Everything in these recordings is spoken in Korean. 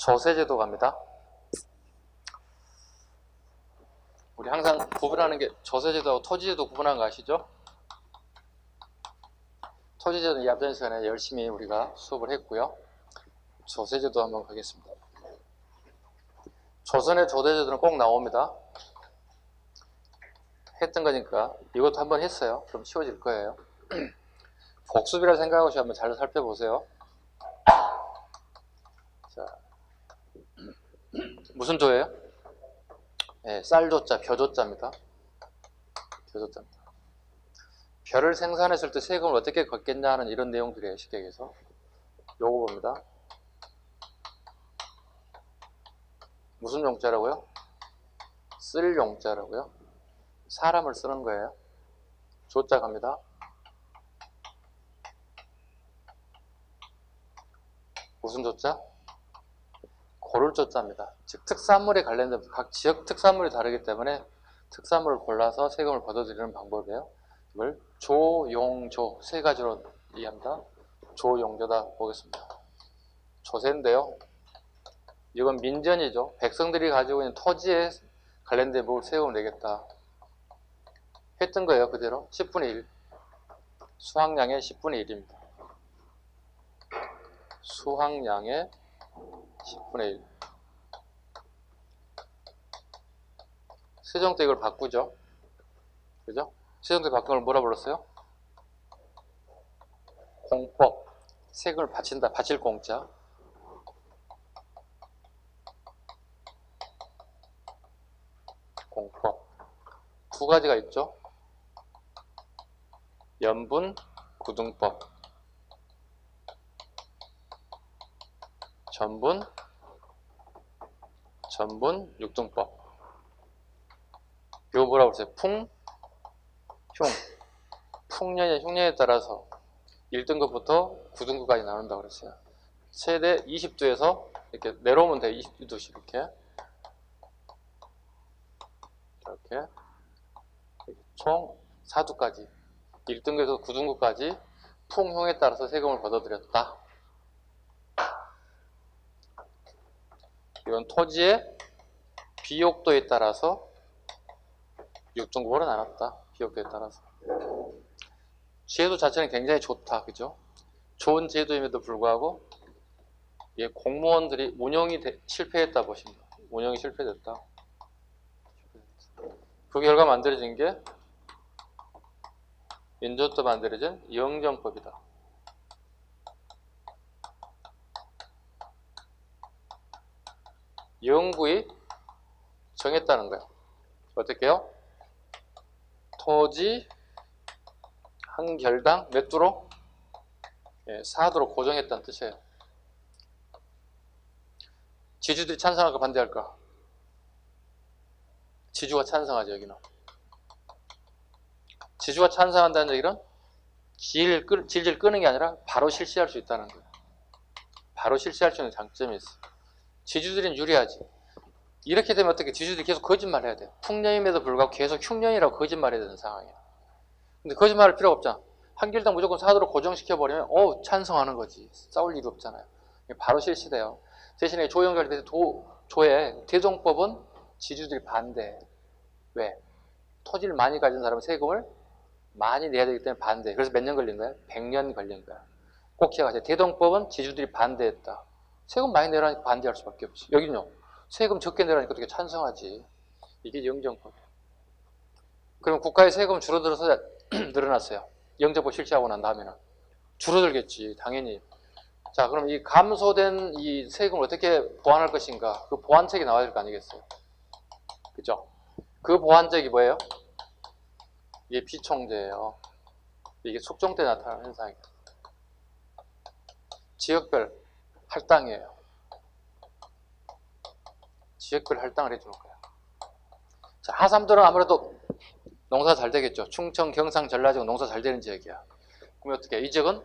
조세제도 갑니다. 우리 항상 구분하는 게 조세제도하고 토지제도 구분하는 거 아시죠? 토지제도는 이 앞전 시간에 열심히 우리가 수업을 했고요. 조세제도 한번 가겠습니다. 조선의 조세제도는 꼭 나옵니다. 했던 거니까 이것도 한번 했어요. 그럼 쉬워질 거예요. 복습이라 생각하고 한번 잘 살펴보세요. 자, 무슨 조예요? 네, 쌀조자, 벼조자입니다. 벼조자입니다. 벼를 생산했을 때 세금을 어떻게 걷겠냐 하는 이런 내용들이에요. 쉽게 얘기해서 요거 봅니다. 무슨 용자라고요? 쓸 용자라고요. 사람을 쓰는 거예요. 조자 갑니다. 무슨 조자? 고를 조자입니다. 즉 특산물에 관련된 각 지역 특산물이 다르기 때문에 특산물을 골라서 세금을 걷어들이는 방법이에요. 이걸 조용조 세 가지로 이해합니다. 조용조다 보겠습니다. 조세인데요. 이건 민전이죠. 백성들이 가지고 있는 토지에 관련된 뭘 세금을 내겠다 했던 거예요. 그대로 10분의 1 수확량의 10분의 1입니다. 수확량의 10분의 1 세종 때 이걸 바꾸죠. 그죠? 세종 때 바꾼 걸 뭐라 불렀어요? 공법. 세금을 바친다. 바칠 공짜. 공법. 두 가지가 있죠. 연분, 구등법. 전분, 육등법. 이거 뭐라고 그랬어요? 풍, 흉. 풍년의 흉년에 따라서 1등급부터 9등급까지 나눈다고 그랬어요. 최대 20도에서 이렇게 내려오면 돼요. 20도씩 이렇게. 이렇게. 총 4도까지. 1등급에서 9등급까지 풍흉에 따라서 세금을 걷어들였다. 이건 토지의 비옥도에 따라서 6등급으로 나눴다. 비옥도에 따라서. 제도 자체는 굉장히 좋다. 그죠? 좋은 제도임에도 불구하고 예, 공무원들이 운영이 실패했다 보십니다. 운영이 실패됐다. 그 결과 만들어진 게 인조도 만들어진 영정법이다. 영구히 정했다는 거예요. 어떻게 해요? 토지 한 결당 몇 도로? 예, 4도로 고정했다는 뜻이에요. 지주들이 찬성할까 반대할까? 지주가 찬성하죠. 여기는. 지주가 찬성한다는 얘기는 질질 끄는 게 아니라 바로 실시할 수 있다는 거예요. 바로 실시할 수 있는 장점이 있어요. 지주들은 유리하지. 이렇게 되면 어떻게 지주들이 계속 거짓말 해야 돼요. 풍년임에도 불구하고 계속 흉년이라고 거짓말 해야 되는 상황이에요. 근데 거짓말할 필요가 없잖아. 한 길당 무조건 4도로 고정시켜버리면 찬성하는 거지. 싸울 일이 없잖아요. 바로 실시돼요. 대신에 조영결 조의 대종법은 지주들이 반대. 왜? 토지를 많이 가진 사람은 세금을 많이 내야 되기 때문에 반대. 그래서 몇 년 걸린 거야? 100년 걸린 거야. 꼭 기억하세요. 대동법은 지주들이 반대했다. 세금 많이 내라니까 반대할 수밖에 없지. 여기는요. 세금 적게 내라니까 어떻게 찬성하지. 이게 영정법이에요. 그럼 국가의 세금은 줄어들어서 늘어났어요. 영정법 실시하고 난 다음에는. 줄어들겠지. 당연히. 자, 그럼 이 감소된 이 세금을 어떻게 보완할 것인가? 그 보완책이 나와야 될 거 아니겠어요? 그죠? 그 보완책이 뭐예요? 이게 비총제예요. 이게 숙종 때 나타나는 현상이에요. 지역별 할당이에요. 지역별 할당을 해주는 거예요. 자, 하삼도는 아무래도 농사 잘 되겠죠. 충청, 경상, 전라지역 농사 잘 되는 지역이야. 그럼 어떻게 해? 이 지역은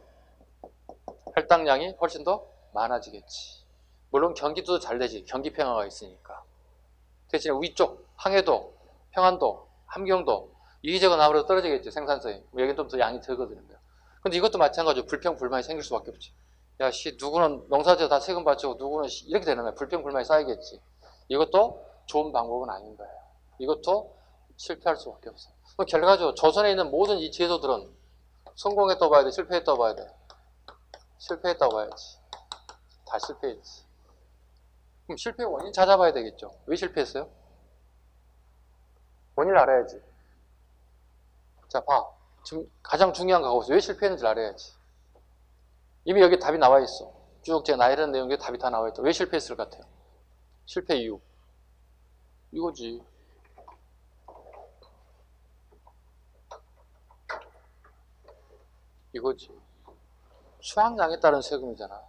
할당량이 훨씬 더 많아지겠지. 물론 경기도도 잘 되지. 경기 평화가 있으니까. 대신에 위쪽 항해도, 평안도, 함경도 이 지역은 아무래도 떨어지겠죠. 생산성이. 여기는 좀 더 양이 적어드는 거예요. 근데 이것도 마찬가지로 불평, 불만이 생길 수밖에 없지. 야, 누구는 농사지어 다 세금 받고 누구는 이렇게 되는 거야. 불평불만이 쌓이겠지. 이것도 좋은 방법은 아닌 거예요. 이것도 실패할 수밖에 없어. 결과적으로 조선에 있는 모든 이 제도들은 성공했다고 봐야 돼, 실패했다고 봐야 돼. 실패했다고 봐야지. 다 실패했지. 그럼 실패 원인 찾아봐야 되겠죠. 왜 실패했어요? 원인을 알아야지. 자, 봐. 지금 가장 중요한 거 왜 실패했는지 알아야지. 이미 여기 답이 나와 있어. 쭉 제가 나열한 내용에 답이 다 나와 있다. 왜 실패했을 것 같아요? 실패 이유. 이거지. 이거지. 수확량에 따른 세금이잖아.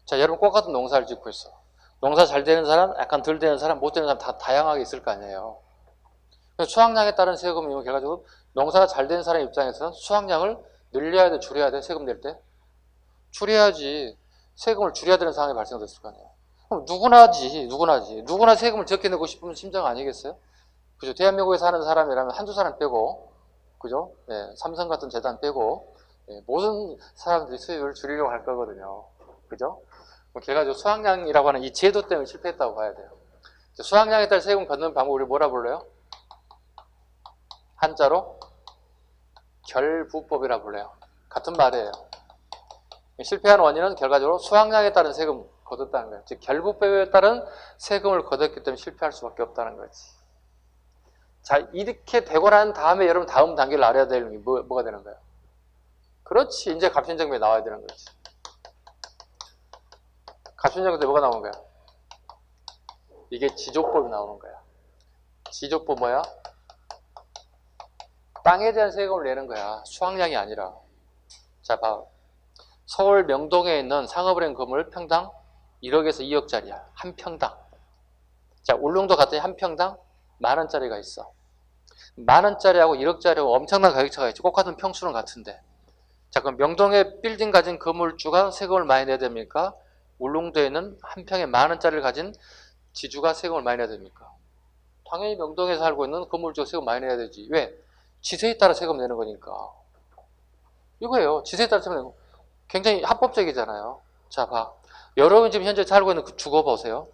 자, 여러분 똑같은 농사를 짓고 있어. 농사 잘 되는 사람, 약간 덜 되는 사람, 못 되는 사람 다 다양하게 있을 거 아니에요. 수확량에 따른 세금이면 결과적으로 농사가 잘 되는 사람 입장에서는 수확량을 늘려야 돼, 줄여야 돼, 세금 낼 때? 줄여야지. 세금을 줄여야 되는 상황이 발생됐을 거 아니에요. 그럼 누구나지. 누구나 세금을 적게 내고 싶으면 심정 아니겠어요? 그죠? 대한민국에 사는 사람이라면 한두 사람 빼고, 그죠? 네, 삼성 같은 재단 빼고, 네, 모든 사람들이 수익을 줄이려고 할 거거든요. 그죠? 결과적으로 수확량이라고 하는 이 제도 때문에 실패했다고 봐야 돼요. 수확량에 따라 세금 걷는 방법을 우리 뭐라 불러요? 한자로 결부법이라 불러요. 같은 말이에요. 실패한 원인은 결과적으로 수확량에 따른 세금 거뒀다는 거예요. 즉 결부법에 따른 세금을 거뒀기 때문에 실패할 수밖에 없다는 거지. 자, 이렇게 되고 난 다음에 여러분 다음 단계를 알아야 되는 게 뭐가 되는 거예요? 그렇지. 이제 갑신정비에 나와야 되는 거지. 갑신정비 때 뭐가 나오는 거야? 이게 지조법이 나오는 거야. 지조법 뭐야? 땅에 대한 세금을 내는 거야. 수확량이 아니라. 자, 봐. 서울 명동에 있는 상업은행 건물 평당 1억에서 2억짜리야. 한 평당. 자, 울릉도 갔더니 한 평당 10,000원짜리가 있어. 10,000원짜리하고 1억짜리하고 엄청난 가격차가 있지. 똑같은 평수는 같은데. 자, 그럼 명동에 빌딩 가진 건물주가 세금을 많이 내야 됩니까? 울릉도에 있는 한 평에 10,000원짜리를 가진 지주가 세금을 많이 내야 됩니까? 당연히 명동에 살고 있는 건물주가 세금 많이 내야 되지. 왜? 지세에 따라 세금 내는 거니까. 이거예요. 지세에 따라 세금 내는 거. 굉장히 합법적이잖아요. 자, 봐. 여러분 지금 현재 살고 있는 그 주거 보세요.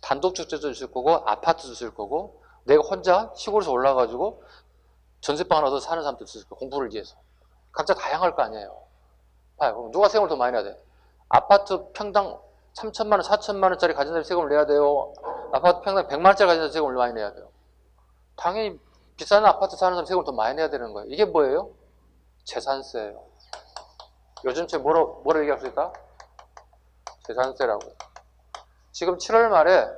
단독주택도 있을 거고, 아파트도 있을 거고, 내가 혼자 시골에서 올라가지고 전세방을 얻어서 사는 사람도 있을 거고, 공부를 위해서. 각자 다양할 거 아니에요. 봐요. 그럼 누가 세금을 더 많이 내야 돼? 아파트 평당 3천만 원, 4천만 원짜리 가진 사람이 세금을 내야 돼요? 아파트 평당 100만 원짜리 가진 사람이 세금을 많이 내야 돼요? 당연히 비싼 아파트 사는 사람 세금을 더 많이 내야 되는 거예요. 이게 뭐예요? 재산세예요. 요즘 책 뭐로 얘기할 수 있다? 재산세라고. 지금 7월 말에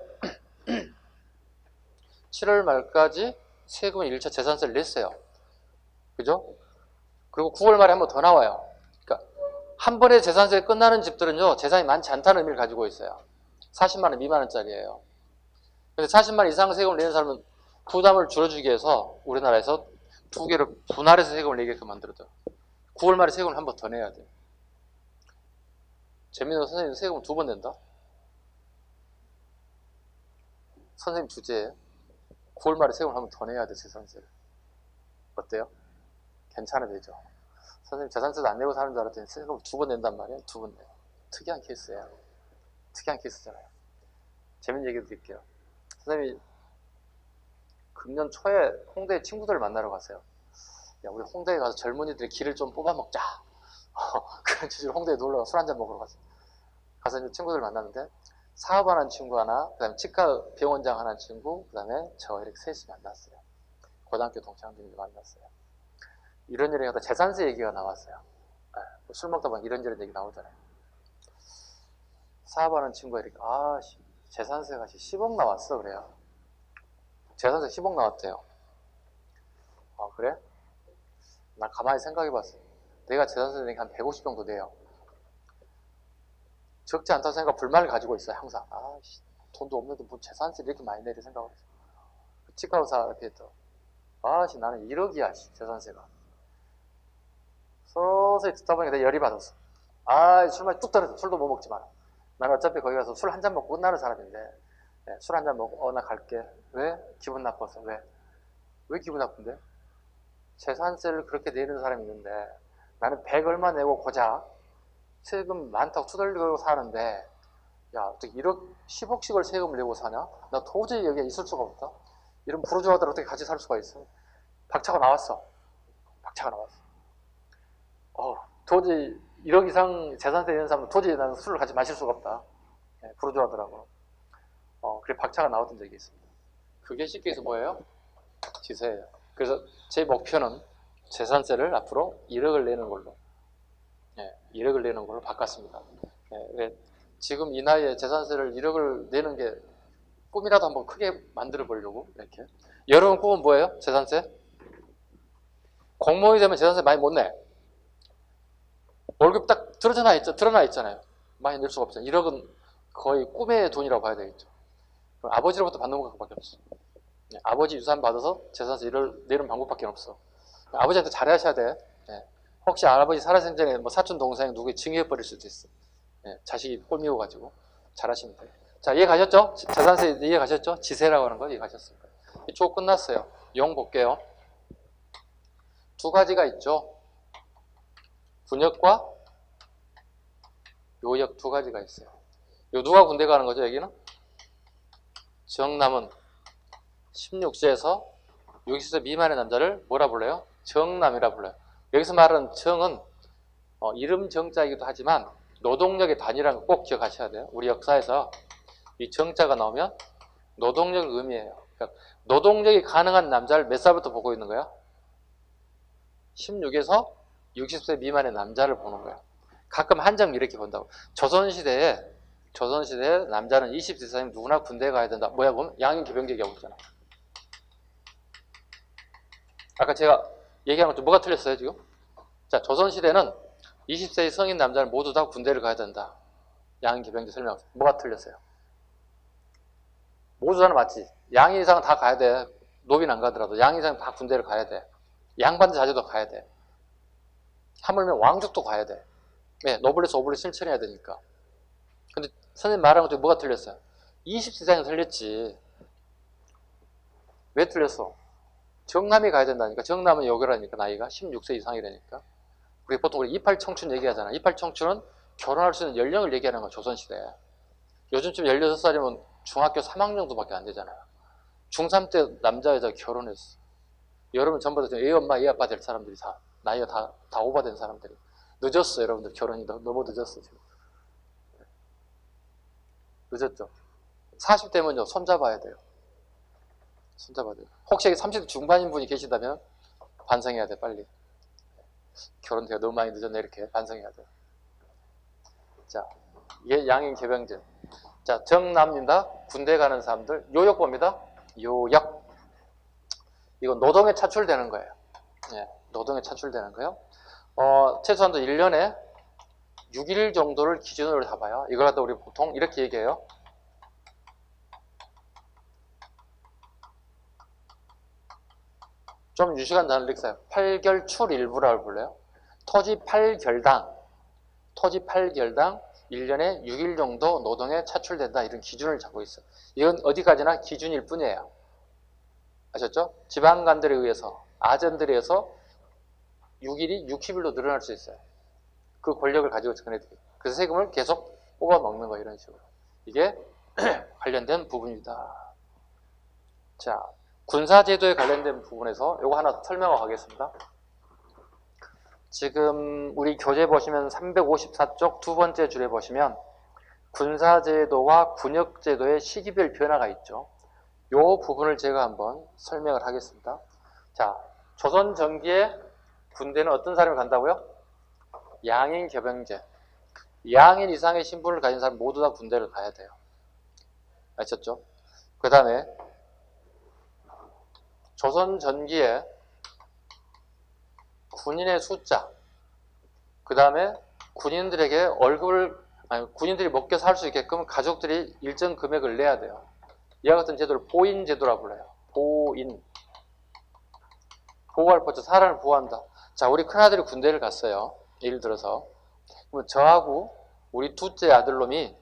7월 말까지 세금을 1차 재산세를 냈어요. 그죠? 그리고 9월 말에 한 번 더 나와요. 그러니까 한 번에 재산세 끝나는 집들은요, 재산이 많지 않다는 의미를 가지고 있어요. 40만 원 미만 원짜리예요. 근데 40만 원 이상 세금을 내는 사람은 부담을 줄여주기 위해서 우리나라에서 두 개를 분할해서 세금을 내게끔 만들었죠. 9월 말에 세금을 한 번 더 내야 돼요. 재민호 선생님 세금 2번 낸다? 선생님 주제에 9월 말에 세금을 한 번 더 내야 돼, 재산세를. 어때요? 괜찮아 되죠? 선생님 재산세도 안 내고 사는 줄 알았더니 세금을 2번 낸단 말이에요? 2번 내요. 특이한 케이스예요. 특이한 케이스잖아요. 재밌는 얘기 드릴게요. 선생님이 금년 초에 홍대에 친구들을 만나러 갔어요. 야, 우리 홍대에 가서 젊은이들의 기를 좀 뽑아먹자. 그런 취지로 홍대에 놀러 술 한잔 먹으러 갔어요. 가서 이제 친구들을 만났는데 사업하는 친구 하나, 그 다음에 치과 병원장 하나 친구, 그 다음에 저 이렇게 셋이 만났어요. 고등학교 동창들이 만났어요. 이런저런 하다 재산세 얘기가 나왔어요. 술 먹다 보면 이런저런 얘기 나오잖아요. 사업하는 친구가 이렇게 재산세가 10억 나왔어 그래요. 재산세 10억 나왔대요. 아 그래? 나 가만히 생각해봤어요. 내가 재산세 내기 한 150 정도 돼요. 적지 않다고 생각 불만을 가지고 있어요. 항상. 돈도 없는데 뭐 재산세를 이렇게 많이 내리 생각을 했어요. 치과 의사 이렇게 했더. 나는 1억이야 재산세가. 서서히 듣다 보니까 내가 열이 받았어. 술맛이 뚝 떨어져. 술도 못 먹지만. 나는 어차피 거기 가서 술 한 잔 먹고 끝나는 사람인데, 네, 술 한 잔 먹고, 나 갈게. 왜? 기분 나빠서. 왜? 왜 기분 나쁜데? 재산세를 그렇게 내는 사람이 있는데, 나는 100 얼마 내고 고작 세금 많다고 투덜거리고 사는데 야 어떻게 1억 10억씩을 세금을 내고 사냐? 나 도저히 여기에 있을 수가 없다. 이런 부르주아들 어떻게 같이 살 수가 있어? 박차가 나왔어. 박차가 나왔어. 도저히 1억 이상 재산세 있는 사람은 도저히 나는 술을 같이 마실 수가 없다. 네, 부르주아들하고. 그래 박차가 나왔던 적이 있습니다. 그게 쉽게 해서 뭐예요? 지세예요. 그래서 제 목표는 재산세를 앞으로 1억을 내는 걸로 1억을 내는 걸로 바꿨습니다. 지금 이 나이에 재산세를 1억을 내는 게 꿈이라도 한번 크게 만들어 보려고 이렇게. 여러분 꿈은 뭐예요? 재산세? 공무원이 되면 재산세 많이 못 내. 월급 딱 드러나 있잖아요. 많이 낼 수가 없잖아요. 1억은 거의 꿈의 돈이라고 봐야 되겠죠. 그럼 아버지로부터 받는 것밖에 없어. 아버지 유산 받아서 재산세 1을 내는 방법밖에 없어. 아버지한테 잘하셔야 돼. 혹시 할아버지 살아생전에 뭐 사촌 동생 누구 증여해버릴 수도 있어. 자식이 꼴미워가지고 잘하시면 돼요. 자, 이해 가셨죠? 재산세 이해 가셨죠? 지세라고 하는 거 이해 가셨습니까? 쭉 끝났어요. 용 볼게요. 두 가지가 있죠. 군역과 요역 두 가지가 있어요. 요 누가 군대 가는 거죠, 여기는? 정남은 16세에서 60세 미만의 남자를 뭐라 불러요? 정남이라 불러요. 여기서 말하는 정은 이름 정자이기도 하지만 노동력의 단위라는 거 꼭 기억하셔야 돼요. 우리 역사에서 이 정자가 나오면 노동력을 의미해요. 그러니까 노동력이 가능한 남자를 몇 살부터 보고 있는 거야? 16에서 60세 미만의 남자를 보는 거야. 가끔 한정 이렇게 본다고. 조선시대에 남자는 20세 이상이면 누구나 군대에 가야 된다. 뭐야 보면 양인 기병제기하고 있잖아. 아까 제가 얘기한 것도 뭐가 틀렸어요 지금? 자, 조선시대는 20세의 성인 남자는 모두 다 군대를 가야 된다. 양인 기병제 설명. 뭐가 틀렸어요? 모두 다는 맞지. 양인 이상은 다 가야 돼. 노비는 안 가더라도 양인 이상은 다 군대를 가야 돼. 양반들 자제도 가야 돼. 하물며 왕족도 가야 돼. 왜? 노블레스 오블레스 실천해야 되니까. 근데 선생님 말한 것 중에 뭐가 틀렸어요? 20세 이상은 틀렸지. 왜 틀렸어? 정남이 가야 된다니까. 정남은 여기라니까. 나이가 16세 이상이라니까. 보통 우리 28 청춘 얘기하잖아. 28 청춘은 결혼할 수 있는 연령을 얘기하는 거야. 조선시대에. 요즘쯤 16살이면 중학교 3학년 정도밖에 안 되잖아요. 중3 때 남자 여자 결혼했어. 여러분 전부 다 애 엄마 애 아빠 될 사람들이 다 나이가 다 오버된 사람들이. 늦었어. 여러분들 결혼이 너무 늦었어 지금. 늦었죠. 40대면요 손잡아야 돼요. 손잡아야 돼요. 혹시 여기 30대 중반인 분이 계시다면 반성해야 돼. 빨리. 결혼대가 너무 많이 늦었네. 이렇게 반성해야 돼. 자, 이게 양인 개병제. 자, 정남입니다. 군대 가는 사람들. 요역 봅니다. 요역. 이건 노동에 차출되는 거예요. 노동에 차출되는 거예요. 최소한도 1년에 6일 정도를 기준으로 잡아요. 이걸 갖다 우리 보통 이렇게 얘기해요. 좀 유식한 단어를 이렇게 써요. 8결출 일부라고 불러요. 토지 8결당 1년에 6일 정도 노동에 차출된다. 이런 기준을 잡고 있어요. 이건 어디까지나 기준일 뿐이에요. 아셨죠? 지방관들에 의해서, 아전들에 의해서 6일이 60일로 늘어날 수 있어요. 그 권력을 가지고 전해드려요. 그래서 세금을 계속 뽑아먹는 거예요. 이런 식으로. 이게 관련된 부분입니다. 자, 군사제도에 관련된 부분에서 이거 하나 설명하고 가겠습니다. 지금 우리 교재 보시면 354쪽 두 번째 줄에 보시면 군사제도와 군역제도의 시기별 변화가 있죠. 이 부분을 제가 한번 설명을 하겠습니다. 자, 조선 전기에 군대는 어떤 사람이 간다고요? 양인 개병제. 양인 이상의 신분을 가진 사람 모두 다 군대를 가야 돼요. 아셨죠? 그 다음에 조선 전기에 군인의 숫자, 그 다음에 군인들에게 군인들이 먹여 살 수 있게끔 가족들이 일정 금액을 내야 돼요. 이와 같은 제도를 보인제도라고 불러요. 보인. 보호할 포자, 사람을 보호한다. 자, 우리 큰아들이 군대를 갔어요. 예를 들어서. 그러면 저하고 우리 둘째 아들놈이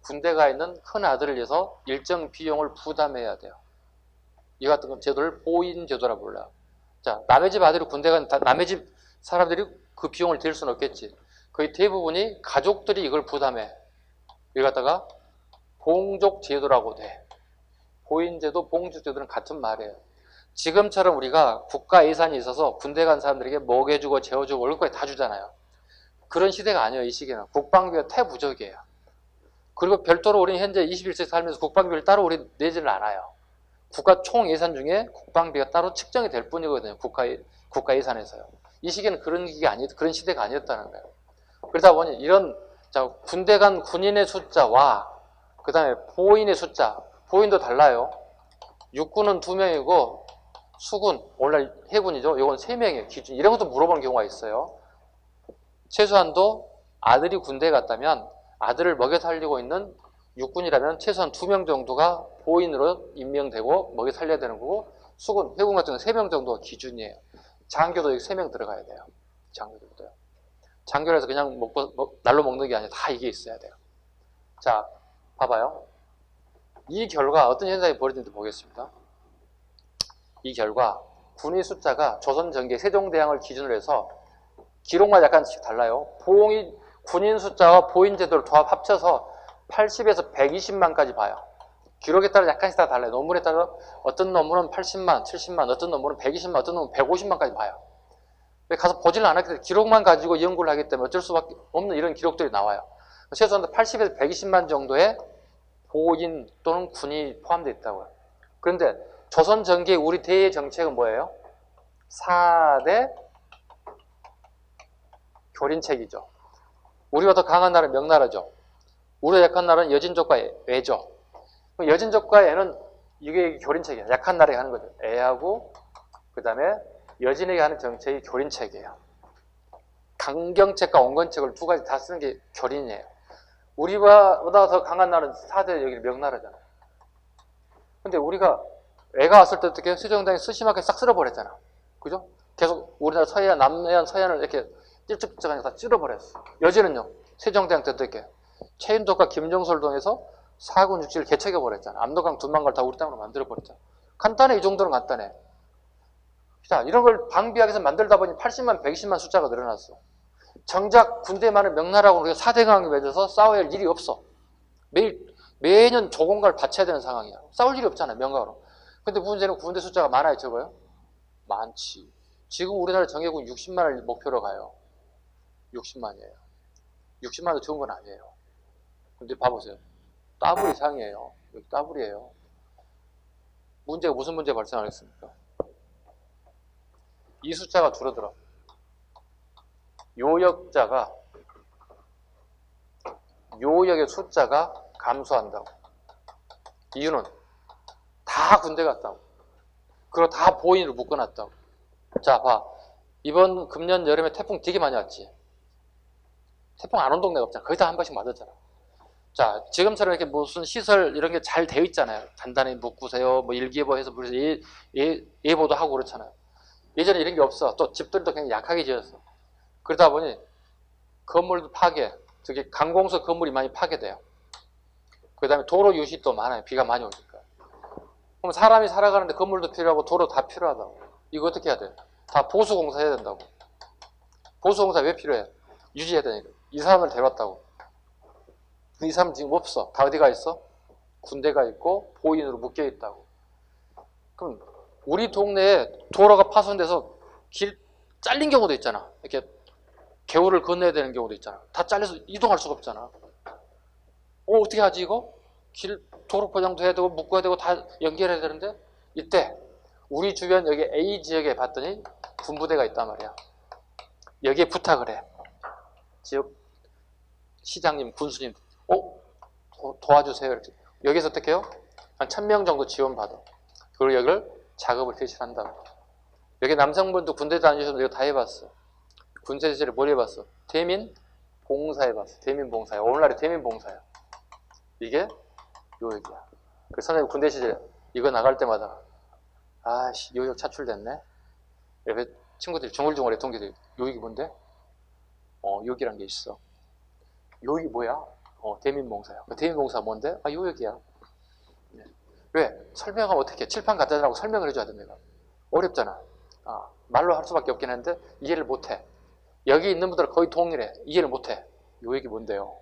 군대 가 있는 큰아들을 위해서 일정 비용을 부담해야 돼요. 이와 같은 제도를 보인제도라고 불러요. 자, 남의 집 아들이 군대 간 남의 집 사람들이 그 비용을 댈 수는 없겠지. 거의 대부분이 가족들이 이걸 부담해. 이걸 갖다가 봉족제도라고 돼. 보인제도, 봉족제도는 같은 말이에요. 지금처럼 우리가 국가 예산이 있어서 군대 간 사람들에게 먹여주고 재워주고 월급까지 다 주잖아요. 그런 시대가 아니에요. 이 시기는. 국방비가 태부족이에요. 그리고 별도로 우리는 현재 21세기 살면서 국방비를 따로 우리 내지를 않아요. 국가 총 예산 중에 국방비가 따로 측정이 될 뿐이거든요. 국가 예산에서요. 이 시기는 그런 시대가 아니었다는 거예요. 그러다 보니 이런 군대 간 군인의 숫자와 그 다음에 보인의 숫자, 보인도 달라요. 육군은 2명이고 수군, 오늘날 해군이죠. 이건 3명이에요. 기준. 이런 것도 물어보는 경우가 있어요. 최소한도 아들이 군대에 갔다면 아들을 먹여 살리고 있는 육군이라면 최소한 2명 정도가 보인으로 임명되고 먹여 살려야 되는 거고, 수군, 해군 같은 경우는 3명 정도가 기준이에요. 장교도 여기 3명 들어가야 돼요. 장교들도요. 장교라서 그냥 날로 먹는 게 아니라 다 이게 있어야 돼요. 자, 봐봐요. 이 결과 어떤 현상이 벌어지는지 보겠습니다. 이 결과 군의 숫자가 조선 전개 세종대왕을 기준으로 해서 기록마다 약간씩 달라요. 군인 숫자와 보인 제도를 합쳐서 80에서 120만까지 봐요. 기록에 따라 약간씩 다 달라요. 논문에 따라 어떤 논문은 80만, 70만, 어떤 논문은 120만, 어떤 논문은 150만까지 봐요. 가서 보지를 않았기 때문에 기록만 가지고 연구를 하기 때문에 어쩔 수밖에 없는 이런 기록들이 나와요. 최소한 80에서 120만 정도의 보인 또는 군이 포함되어 있다고요. 그런데 조선 전기의 우리 대의 정책은 뭐예요? 4대 교린책이죠. 우리가 더 강한 나라는 명나라죠. 우리가 약한 나라는 여진족과 애죠. 여진족과 애는 이게 교린책이에요. 약한 나라에 하는 거죠. 애하고 그 다음에 여진에게 하는 정책이 교린책이에요. 강경책과 온건책을 2가지 다 쓰는 게 교린이에요. 우리보다 더 강한 나라는 4대 여기 명나라잖아요. 근데 우리가 애가 왔을 때 어떻게 세종대왕이 쓰심하게 싹 쓸어버렸잖아. 그죠? 계속 우리나라 서해안, 남해안, 서해안을 이렇게 찔쩍찔쩍하니까 다 찔러버렸어. 여진은요, 세종대왕 때 어떻게 최인덕과 김종서를 통해서 4군 6지를 개척해버렸잖아. 압록강 두만걸 다 우리 땅으로 만들어버렸잖아. 간단해. 이 정도는 간단해. 자, 이런 걸 방비하기 위해서 만들다 보니 80만, 120만 숫자가 늘어났어. 정작 군대에 많은 명나라하고 우리가 4대강을 맺어서 싸워야 할 일이 없어. 매년 조공갈 바쳐야 되는 상황이야. 싸울 일이 없잖아, 명가로. 근데 문제는 군대 숫자가 많아요, 적어요? 많지. 지금 우리나라 정예군 60만을 목표로 가요. 60만이에요. 60만도 좋은 건 아니에요. 근데 봐보세요. 더블 이상이에요. 여기 더블이에요. 문제가 무슨 문제가 발생하겠습니까? 이 숫자가 줄어들어. 요역의 숫자가 감소한다고. 이유는 다 군대 갔다고. 그리고 다 보인으로 묶어놨다고. 자, 봐. 이번 금년 여름에 태풍 되게 많이 왔지. 태풍 안 온 동네가 없잖아. 거의 다 한 번씩 맞았잖아. 자, 지금처럼 이렇게 무슨 시설 이런 게 잘 되어 있잖아요. 단단히 묶으세요. 뭐 일기예보 해서 예보도 하고 그렇잖아요. 예전에 이런 게 없어. 또 집들도 그냥 약하게 지었어. 그러다 보니 건물도 파괴, 특히 강공서 건물이 많이 파괴돼요. 그 다음에 도로 유실도 많아요. 비가 많이 오니까. 그럼 사람이 살아가는데 건물도 필요하고 도로 다 필요하다고. 이거 어떻게 해야 돼? 다 보수공사 해야 된다고. 보수공사 왜 필요해? 유지해야 되니까. 이 사람을 데려왔다고. 이 사람 지금 없어. 다 어디가 있어? 군대가 있고 보인으로 묶여 있다고. 그럼 우리 동네에 도로가 파손돼서 길 잘린 경우도 있잖아. 이렇게 개울을 건너야 되는 경우도 있잖아. 다 잘려서 이동할 수가 없잖아. 어떻게 하지 이거? 도로 포장도 해야 되고 묶어야 되고 다 연결해야 되는데 이때 우리 주변 여기 A 지역에 봤더니 군부대가 있단 말이야. 여기에 부탁을 해. 지역 시장님, 군수님 도와주세요. 이렇게. 여기서 어떻게 해요? 한 1000명 정도 지원받아. 그리고 여기를 작업을 개시한다고. 여기 남성분도 군대 다니셔서 이거 다 해봤어. 군대 시절에 뭘 해봤어? 대민봉사 해봤어. 대민봉사야. 오늘날의 대민봉사야. 이게 요역이야. 그 선생님 군대 시절에 이거 나갈 때마다 아씨 요역 차출됐네. 옆에 친구들이 중얼중얼해. 동기들이 요역이 뭔데? 요역이란 게 있어. 요역이 뭐야? 대민봉사야. 그 대민봉사 뭔데? 요역이야. 네. 왜? 설명하면 어떻게 해? 칠판 갖다 달라고 설명을 해줘야 됩니다. 어렵잖아. 말로 할 수밖에 없긴 한데 이해를 못해. 여기 있는 분들은 거의 동일해. 이해를 못해. 요 얘기 뭔데요?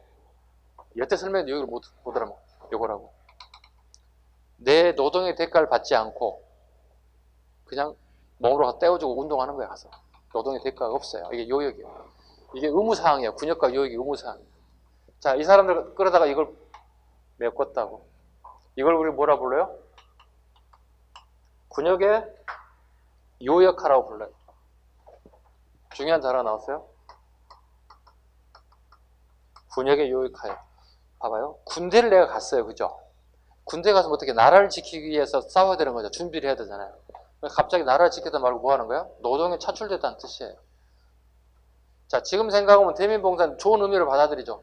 여태 설명해도 여기를 못 알아먹어. 요거라고. 내 노동의 대가를 받지 않고 그냥 몸으로 가서 떼어주고 운동하는 거야, 가서. 노동의 대가가 없어요. 이게 요역이에요. 이게 의무사항이에요. 군역과 요역이 의무사항이에요. 자, 이 사람들 끌어다가 이걸 메꿨다고. 이걸 우리 뭐라 불러요? 군역의 요역하라고 불러요. 중요한 단어 나왔어요? 군역의 요역하요. 봐봐요. 군대를 내가 갔어요. 그죠? 군대 가서 어떻게 나라를 지키기 위해서 싸워야 되는 거죠. 준비를 해야 되잖아요. 갑자기 나라를 지키다 말고 뭐 하는 거야? 노동에 차출됐다는 뜻이에요. 자, 지금 생각하면 대민봉사는 좋은 의미를 받아들이죠.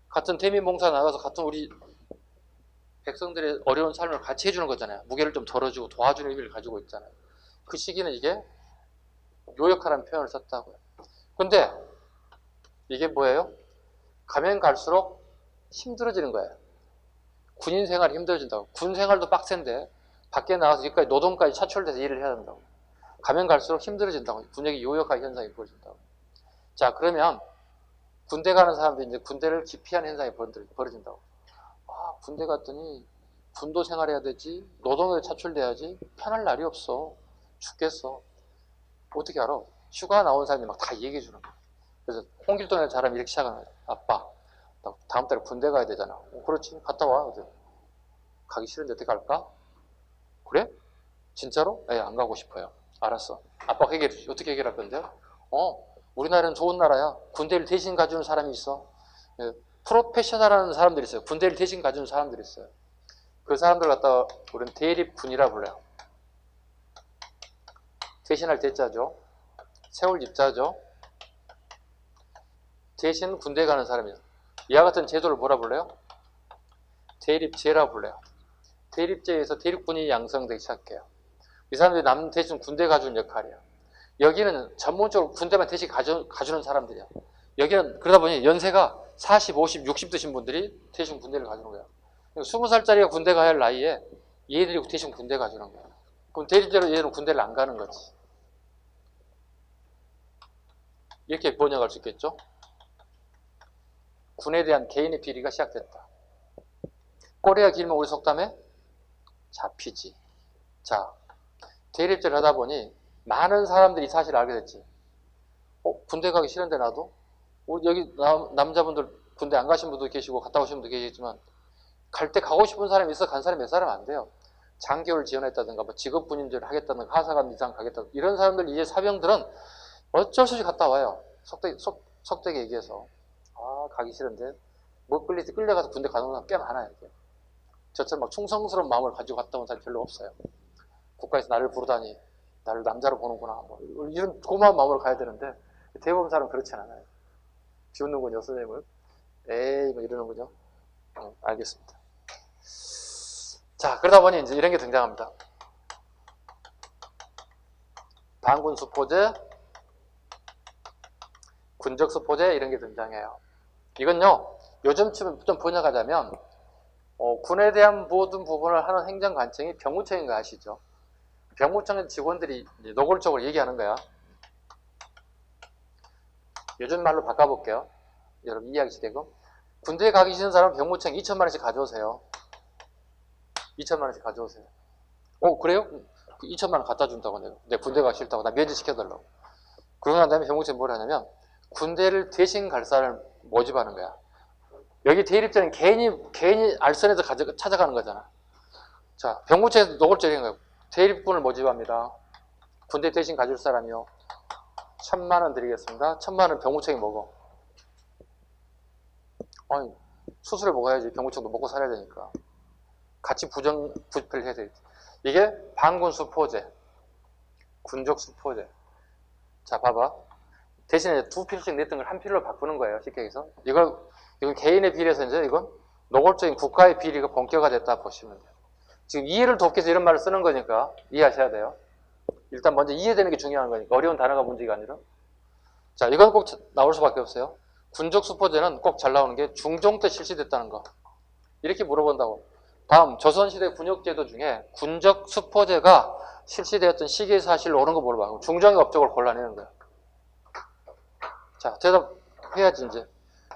같은 대민봉사 나가서 같은 우리 백성들의 어려운 삶을 같이 해주는 거잖아요. 무게를 좀 덜어주고 도와주는 의미를 가지고 있잖아요. 그 시기는 이게 요역하라는 표현을 썼다고요. 근데 이게 뭐예요? 가면 갈수록 힘들어지는 거예요. 군인 생활이 힘들어진다고. 군 생활도 빡센데 밖에 나가서 여기까지 노동까지 차출돼서 일을 해야 된다고. 가면 갈수록 힘들어진다고. 군역이 요역화 현상이 벌어진다고. 자, 그러면 군대 가는 사람들이 이제 군대를 기피하는 현상이 벌어진다고. 아, 군대 갔더니 군도 생활해야 되지, 노동에 차출돼야지, 편할 날이 없어. 죽겠어. 어떻게 알아? 휴가 나온 사람이 막 다 얘기해 주는 거야. 그래서 홍길동이라는 사람이 이렇게 시작하는 거야. 아빠, 나 다음 달에 군대 가야 되잖아. 그렇지, 갔다 와. 가기 싫은데 어떻게 갈까? 그래? 진짜로? 예, 안 가고 싶어요. 알았어. 아빠가 얘기해 주지. 어떻게 얘기할 건데요? 우리나라는 좋은 나라야. 군대를 대신 가주는 사람이 있어. 예, 프로페셔널한 사람들이 있어요. 군대를 대신 가주는 사람들이 있어요. 그 사람들 갖다가 우리는 대립군이라 불러요. 대신할 대자죠. 세울 입자죠. 대신 군대 가는 사람이에요. 이와 같은 제도를 뭐라 불러요? 대립제라 불러요. 대립제에서 대립군이 양성되기 시작해요. 이 사람들이 남 대신 군대 가주는 역할이에요. 여기는 전문적으로 군대만 대신 가주는 사람들이에요. 여기는 그러다 보니 연세가 40, 50, 60 드신 분들이 대신 군대를 가주는 거예요. 20살짜리가 군대 가야 할 나이에 얘들이 대신 군대 가주는 거예요. 그럼 대립제로 얘들은 군대를 안 가는 거지. 이렇게 번역할 수 있겠죠? 군에 대한 개인의 비리가 시작됐다. 꼬리가 길면 우리 속담에 잡히지. 자, 대립제를 하다 보니 많은 사람들이 이 사실을 알게 됐지. 군대 가기 싫은데 나도? 우리 여기 남자분들 군대 안 가신 분도 계시고 갔다 오신 분도 계시지만 갈 때 가고 싶은 사람이 있어. 간 사람이 몇 사람 안 돼요. 장교를 지원했다든가 뭐 직업군인제를 하겠다든가 하사관 이상 가겠다든가 이런 사람들 이제 사병들은 어쩔 수 없이 갔다 와요. 속되게 얘기해서. 아, 가기 싫은데 뭐 끌려가서 군대 가는 사람 꽤 많아요. 이게. 저처럼 막 충성스러운 마음을 가지고 갔다 온 사람이 별로 없어요. 국가에서 나를 부르다니 나를 남자로 보는구나 뭐 이런 고마운 마음으로 가야 되는데 대부분 사람은 그렇지 않아요. 비웃는군요. 선생님을. 에이 뭐 이러는군요. 알겠습니다. 자, 그러다 보니 이제 이런 게 등장합니다. 반군수포제, 군적수포제 이런 게 등장해요. 이건요, 요즘쯤 좀 번역하자면 군에 대한 모든 부분을 하는 행정관청이 병무청인 거 아시죠? 병무청의 직원들이 노골적으로 얘기하는 거야. 요즘 말로 바꿔볼게요. 여러분 이해하기 쉽게끔. 군대에 가기 싫은 사람은 병무청 2천만 원씩 가져오세요. 2천만 원씩 가져오세요. 그래요? 2천만 원 갖다 준다고 내 군대 가기 싫다고 나 면제시켜달라고. 그러고 난 다음에 병무청이 뭘 하냐면 군대를 대신 갈 사람을 모집하는 거야. 여기 대립자는 개인이 알선해서 찾아가는 거잖아. 자, 병무청에서 노골적인 거예요. 대립군을 모집합니다. 군대 대신 가줄 사람이요. 1,000만 원 드리겠습니다. 1,000만 원 병무청이 먹어. 아니, 수술을 먹어야지. 병무청도 먹고 살아야 되니까. 같이 부패를 해야 되겠지. 이게 반군수포제, 군적수포제. 자, 봐봐. 대신에 두 필씩 냈던 걸 한 필로 바꾸는 거예요. 쉽게 해서. 이건 개인의 비리에서 이제 이건 노골적인 국가의 비리가 본격화됐다 보시면 돼요. 지금 이해를 돕기 위해서 이런 말을 쓰는 거니까 이해하셔야 돼요. 일단 먼저 이해되는 게 중요한 거니까 어려운 단어가 문제가 아니라. 자, 이건 꼭 나올 수밖에 없어요. 군적수포제는 꼭 잘 나오는 게 중종 때 실시됐다는 거. 이렇게 물어본다고. 다음 조선시대 군역제도 중에 군적수포제가 실시되었던 시기의 사실을 옳은 거 물어봐. 중종의 업적을 골라내는 거야. 자, 대답해야지 이제.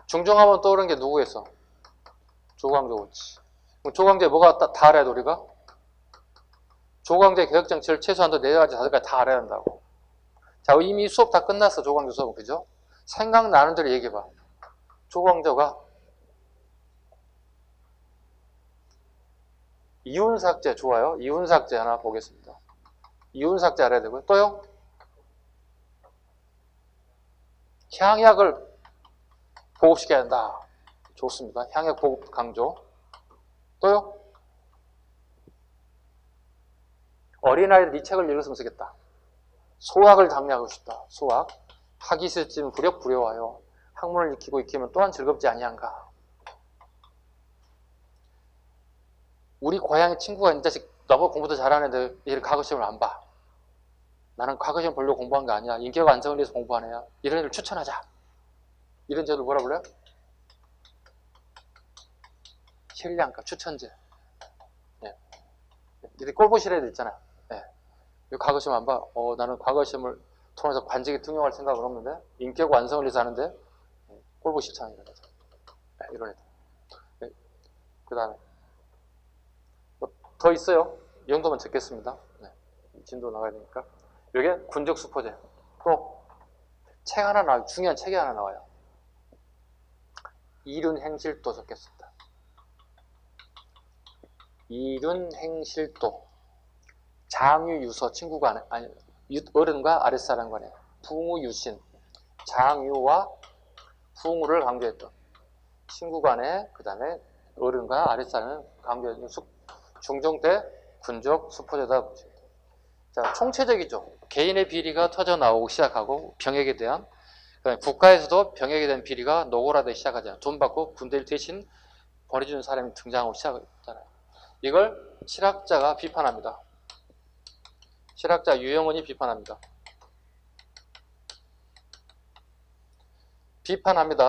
중종하면 떠오르는 게 누구였어? 조광조지. 그럼 조광조에 뭐가 다 알아야 돼 우리가? 조광조의 개혁정치를 최소한도 4가지 5가지 다 알아야 한다고. 자, 이미 수업 다 끝났어. 조광조 수업은. 그죠? 생각나는 대로 얘기해봐. 조광조가 이윤삭제 좋아요. 이윤삭제 하나 보겠습니다. 이윤삭제 알아야 되고요. 또요? 향약을 보급시켜야 한다. 좋습니다. 향약 보급 강조. 또요? 어린아이들 이 책을 읽었으면 쓰겠다. 소학을 장려하고 싶다. 소학. 학이슬쯤 부력 부려와요. 학문을 익히면 또한 즐겁지 아니한가. 우리 고향에 친구가 있는 자식 나보고 공부도 잘하는데 얘를 과거시험을 안 봐. 나는 과거시험 보려고 공부한 게 아니야. 인격 안정을 위해서 공부한 애야. 이런 애를 추천하자. 이런 제도를 뭐라 불러요? 혈량가 추천제. 네. 이렇게 꼴보실 애들 있잖아. 네. 과거시험 안 봐. 나는 과거시험을 통해서 관직에 등용할 생각은 없는데 인격 완성을 위해서 하는데 꼴보 시청이라는 거죠. 네, 이런 애들. 네. 그 다음에 더 있어요. 이 정도만 적겠습니다. 네. 진도 나가야 되니까. 여기에 군적수포제. 또 책 하나 나와요. 중요한 책이 하나 나와요. 이륜행실도 적겠습니다. 이륜행실도. 장유유서 친구가 아니 어른과 아랫사람 간에 풍우유신. 장유와 풍우를 강조했던 친구 간에 그 다음에 어른과 아랫사람을 강조했던 중종 때 군적 수포제다. 자, 총체적이죠. 개인의 비리가 터져 나오기 시작하고 병역에 대한 그다음에 국가에서도 병역에 대한 비리가 노골화되기 시작하잖아요. 돈 받고 군대를 대신 보내주는 사람이 등장하고 시작하잖아요. 이걸 실학자가 비판합니다. 실학자 유영원이 비판합니다.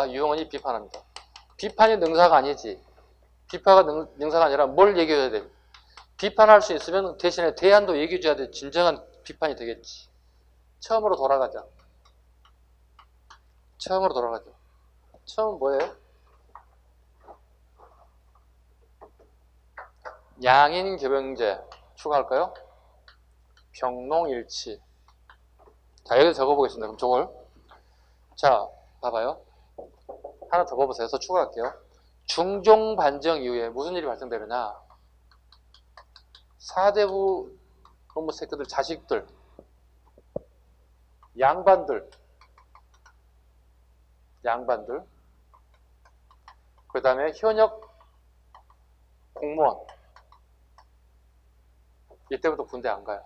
유영원이 비판합니다. 비판이 능사가 아니지. 비판가 능사가 아니라 뭘 얘기해야 돼? 비판할 수 있으면 대신에 대안도 얘기해줘야 돼. 진정한 비판이 되겠지. 처음으로 돌아가자. 처음 뭐예요? 양인교병제 추가할까요? 병농일치. 자, 여기서 적어보겠습니다. 그럼 저걸. 자, 봐봐요. 하나 더 봐보세요. 더 추가할게요. 중종 반정 이후에 무슨 일이 발생되느냐. 사대부 놈의 새끼들, 자식들, 양반들, 그 다음에 현역 공무원. 이때부터 군대 안 가요.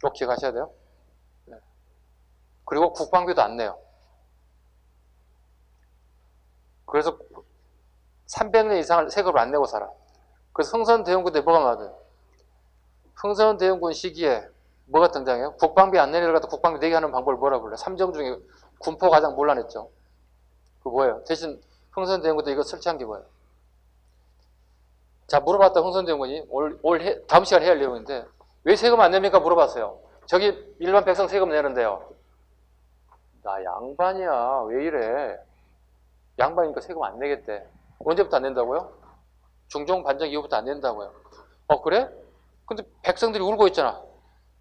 꼭 기억하셔야 돼요. 네. 그리고 국방비도 안 내요. 그래서 300년 이상을 세금을 안 내고 살아. 그래서 흥선대원군 때 뭐가 나와요? 흥선대원군 시기에 뭐가 등장해요? 국방비 안 내려고 갖다 국방비 내게 하는 방법을 뭐라 불러요? 3정 중에 군포 가장 mon란했죠. 그 뭐예요? 대신 흥선대원군 때 이거 설치한 게 뭐예요? 자, 물어봤다 흥선대원군이 다음 시간에 해야 할 내용인데 왜 세금 안 냅니까? 물어봤어요. 저기 일반 백성 세금 내는데요. 나 양반이야. 왜 이래? 양반이니까 세금 안 내겠대. 언제부터 안 낸다고요? 중종 반정 이후부터 안 낸다고요. 그래? 근데 백성들이 울고 있잖아.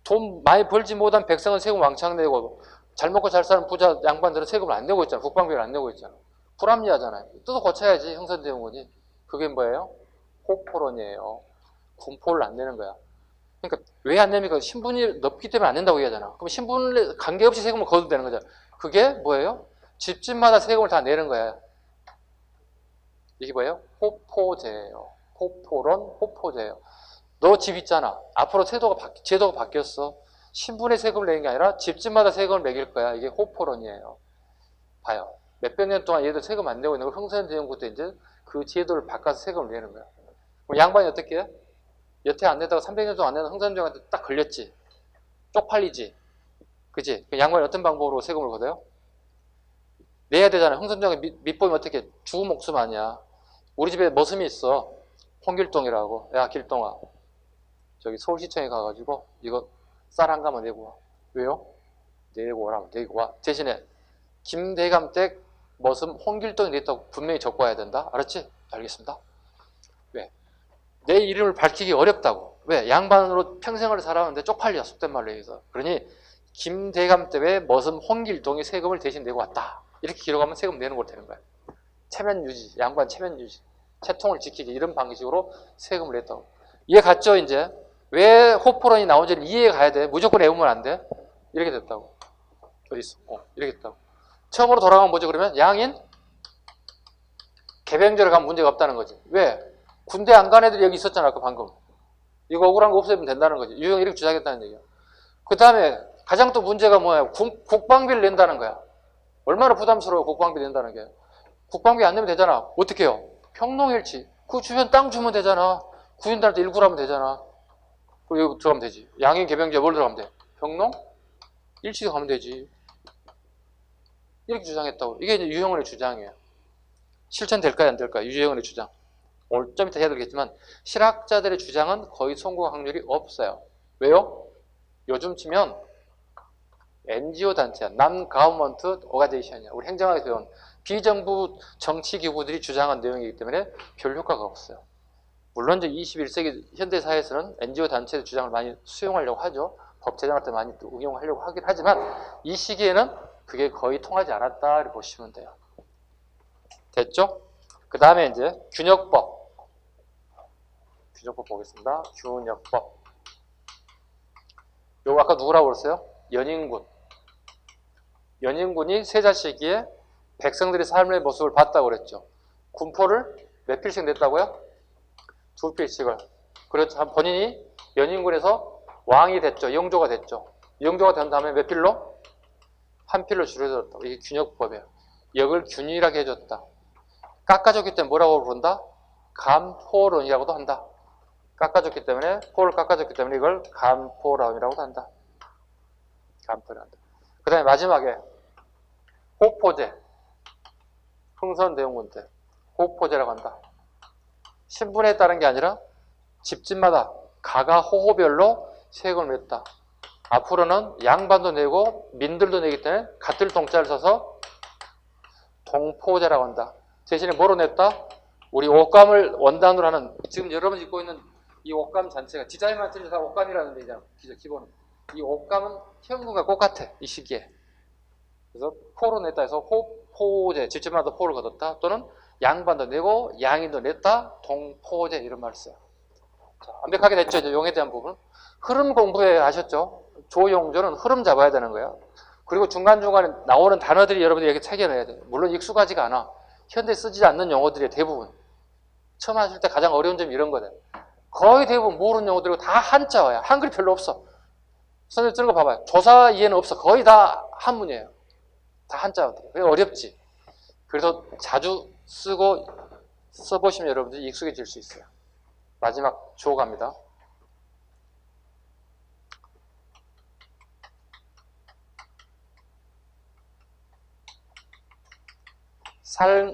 돈 많이 벌지 못한 백성은 세금 왕창 내고 잘 먹고 잘 사는 부자 양반들은 세금을 안 내고 있잖아. 국방비를 안 내고 있잖아. 불합리하잖아요. 뜯어 고쳐야지. 흥선대원군이. 그게 뭐예요? 호포론이에요. 군포를 안 내는 거야. 그러니까 왜 안 냅니까? 신분이 높기 때문에 안 낸다고 얘기하잖아. 그럼 신분에 관계없이 세금을 거둬도 되는 거죠. 그게 뭐예요? 집집마다 세금을 다 내는 거야. 이게 뭐예요? 호포제예요. 호포론, 호포제예요. 너 집 있잖아. 앞으로 제도가 바뀌었어. 신분의 세금을 내는 게 아니라 집집마다 세금을 매길 거야. 이게 호포론이에요. 봐요. 몇백 년 동안 얘들 세금 안 내고 있는 걸 흥선대원군 때 이제 그 제도를 바꿔서 세금을 내는 거야. 그럼 양반이 어떻게 해? 여태 안 내다가 300년 동안 안 내는 흥선대원한테 딱 걸렸지. 쪽팔리지. 그치? 그 양반이 어떤 방법으로 세금을 걷어요? 내야 되잖아. 흥선대원의 밑보면 어떻게 주 목숨 아니야. 우리 집에 머슴이 있어. 홍길동이라고. 야, 길동아. 저기 서울시청에 가가지고 이거 쌀 한 가마 내고 와. 왜요? 내고 오라고 내고 와. 대신에 김대감댁 머슴 홍길동이 냈다고 분명히 적고 와야 된다. 알았지? 알겠습니다. 왜? 내 이름을 밝히기 어렵다고. 왜? 양반으로 평생을 살아왔는데 쪽팔려. 속된 말로 얘기해서. 그러니 김대감댁의 머슴 홍길동이 세금을 대신 내고 왔다. 이렇게 기록하면 세금 내는 걸 되는 거야. 체면 유지, 양반 체면 유지, 채통을 지키기 이런 방식으로 세금을 냈다고. 이해 갔죠 이제? 왜 호포론이 나온지를 이해 가야 돼. 무조건 외우면 안 돼. 이렇게 됐다고. 어디 있어? 이렇게 됐다고. 처음으로 돌아가면 뭐죠 그러면? 양인 개병제를 가면 문제가 없다는 거지. 왜? 군대 안 간 애들이 여기 있었잖아 아까 방금. 이거 억울한 거 없애면 된다는 거지. 유형이 이렇게 주장했다는 얘기야. 그 다음에 가장 또 문제가 뭐야? 국방비를 낸다는 거야. 얼마나 부담스러워 국방비 낸다는 게. 국방비 안 내면 되잖아. 어떻게 해요? 평농일치. 그 주변 땅 주면 되잖아. 구인단한테 일구를 하면 되잖아. 그리고 여기 들어가면 되지. 양인 개병제 뭘 들어가면 돼? 평농? 일치도 가면 되지. 이렇게 주장했다고. 이게 이제 유형원의 주장이에요. 실천될까요? 안 될까요? 유형원의 주장. 오늘 좀 이따 해야 되겠지만 실학자들의 주장은 거의 성공 확률이 없어요. 왜요? 요즘 치면 NGO 단체야. Non-Government Organization이야. 우리 행정학에서 배운 비정부 정치기구들이 주장한 내용이기 때문에 별 효과가 없어요. 물론 이제 21세기 현대사회에서는 NGO 단체의 주장을 많이 수용하려고 하죠. 법 제정할 때 많이 또 응용하려고 하긴 하지만 이 시기에는 그게 거의 통하지 않았다 이렇게 보시면 돼요. 됐죠? 그 다음에 이제 균역법. 균역법 보겠습니다. 균역법. 요거 아까 누구라고 그랬어요? 연인군. 연인군이 세자 시기에 백성들의 삶의 모습을 봤다고 그랬죠. 군포를 몇 필씩 냈다고요? 2필씩을. 그렇죠. 본인이 연인군에서 왕이 됐죠. 영조가 됐죠. 영조가 된 다음에 몇 필로? 한 필로 줄여줬다. 이게 균역법이에요. 역을 균일하게 해줬다. 깎아줬기 때문에 뭐라고 부른다? 감포론이라고도 한다. 깎아줬기 때문에, 포를 깎아줬기 때문에 이걸 감포론이라고도 한다. 감포를 한다. 그 다음에 마지막에 호포제. 흥선대원군 때 호포제라고 한다. 신분에 따른 게 아니라 집집마다 가가 호호별로 세금을 냈다. 앞으로는 양반도 내고 민들도 내기 때문에 같을 동자를 써서 동포제라고 한다. 대신에 뭐로 냈다? 우리 옷감을 원단으로 하는 지금 여러분이 입고 있는 이 옷감 자체가 디자인만 틀려서 다 옷감이라는 얘기잖아. 기본은. 이 옷감은 현금과 똑같아. 이 시기에. 그래서 포로 냈다 해서 호포제, 집집마다 포를 거뒀다. 또는 양반도 내고 양인도 냈다. 동포제 이런 말을 써요. 자, 완벽하게 됐죠. 이제 용에 대한 부분. 흐름 공부해 하셨죠. 조용조는 흐름 잡아야 되는 거예요. 그리고 중간중간에 나오는 단어들이 여러분들이 여기 새겨내야 돼요. 물론 익숙하지가 않아. 현대 쓰지 않는 용어들이 대부분. 처음 하실 때 가장 어려운 점이 이런 거예요. 거의 대부분 모르는 용어들이고 다 한자어야. 한글이 별로 없어. 선생님 쓰는 거 봐봐요. 조사 이해는 없어. 거의 다 한문이에요. 다 한자어들. 그게 어렵지. 그래서 자주 쓰고 써보시면 여러분들이 익숙해질 수 있어요. 마지막 주어 갑니다.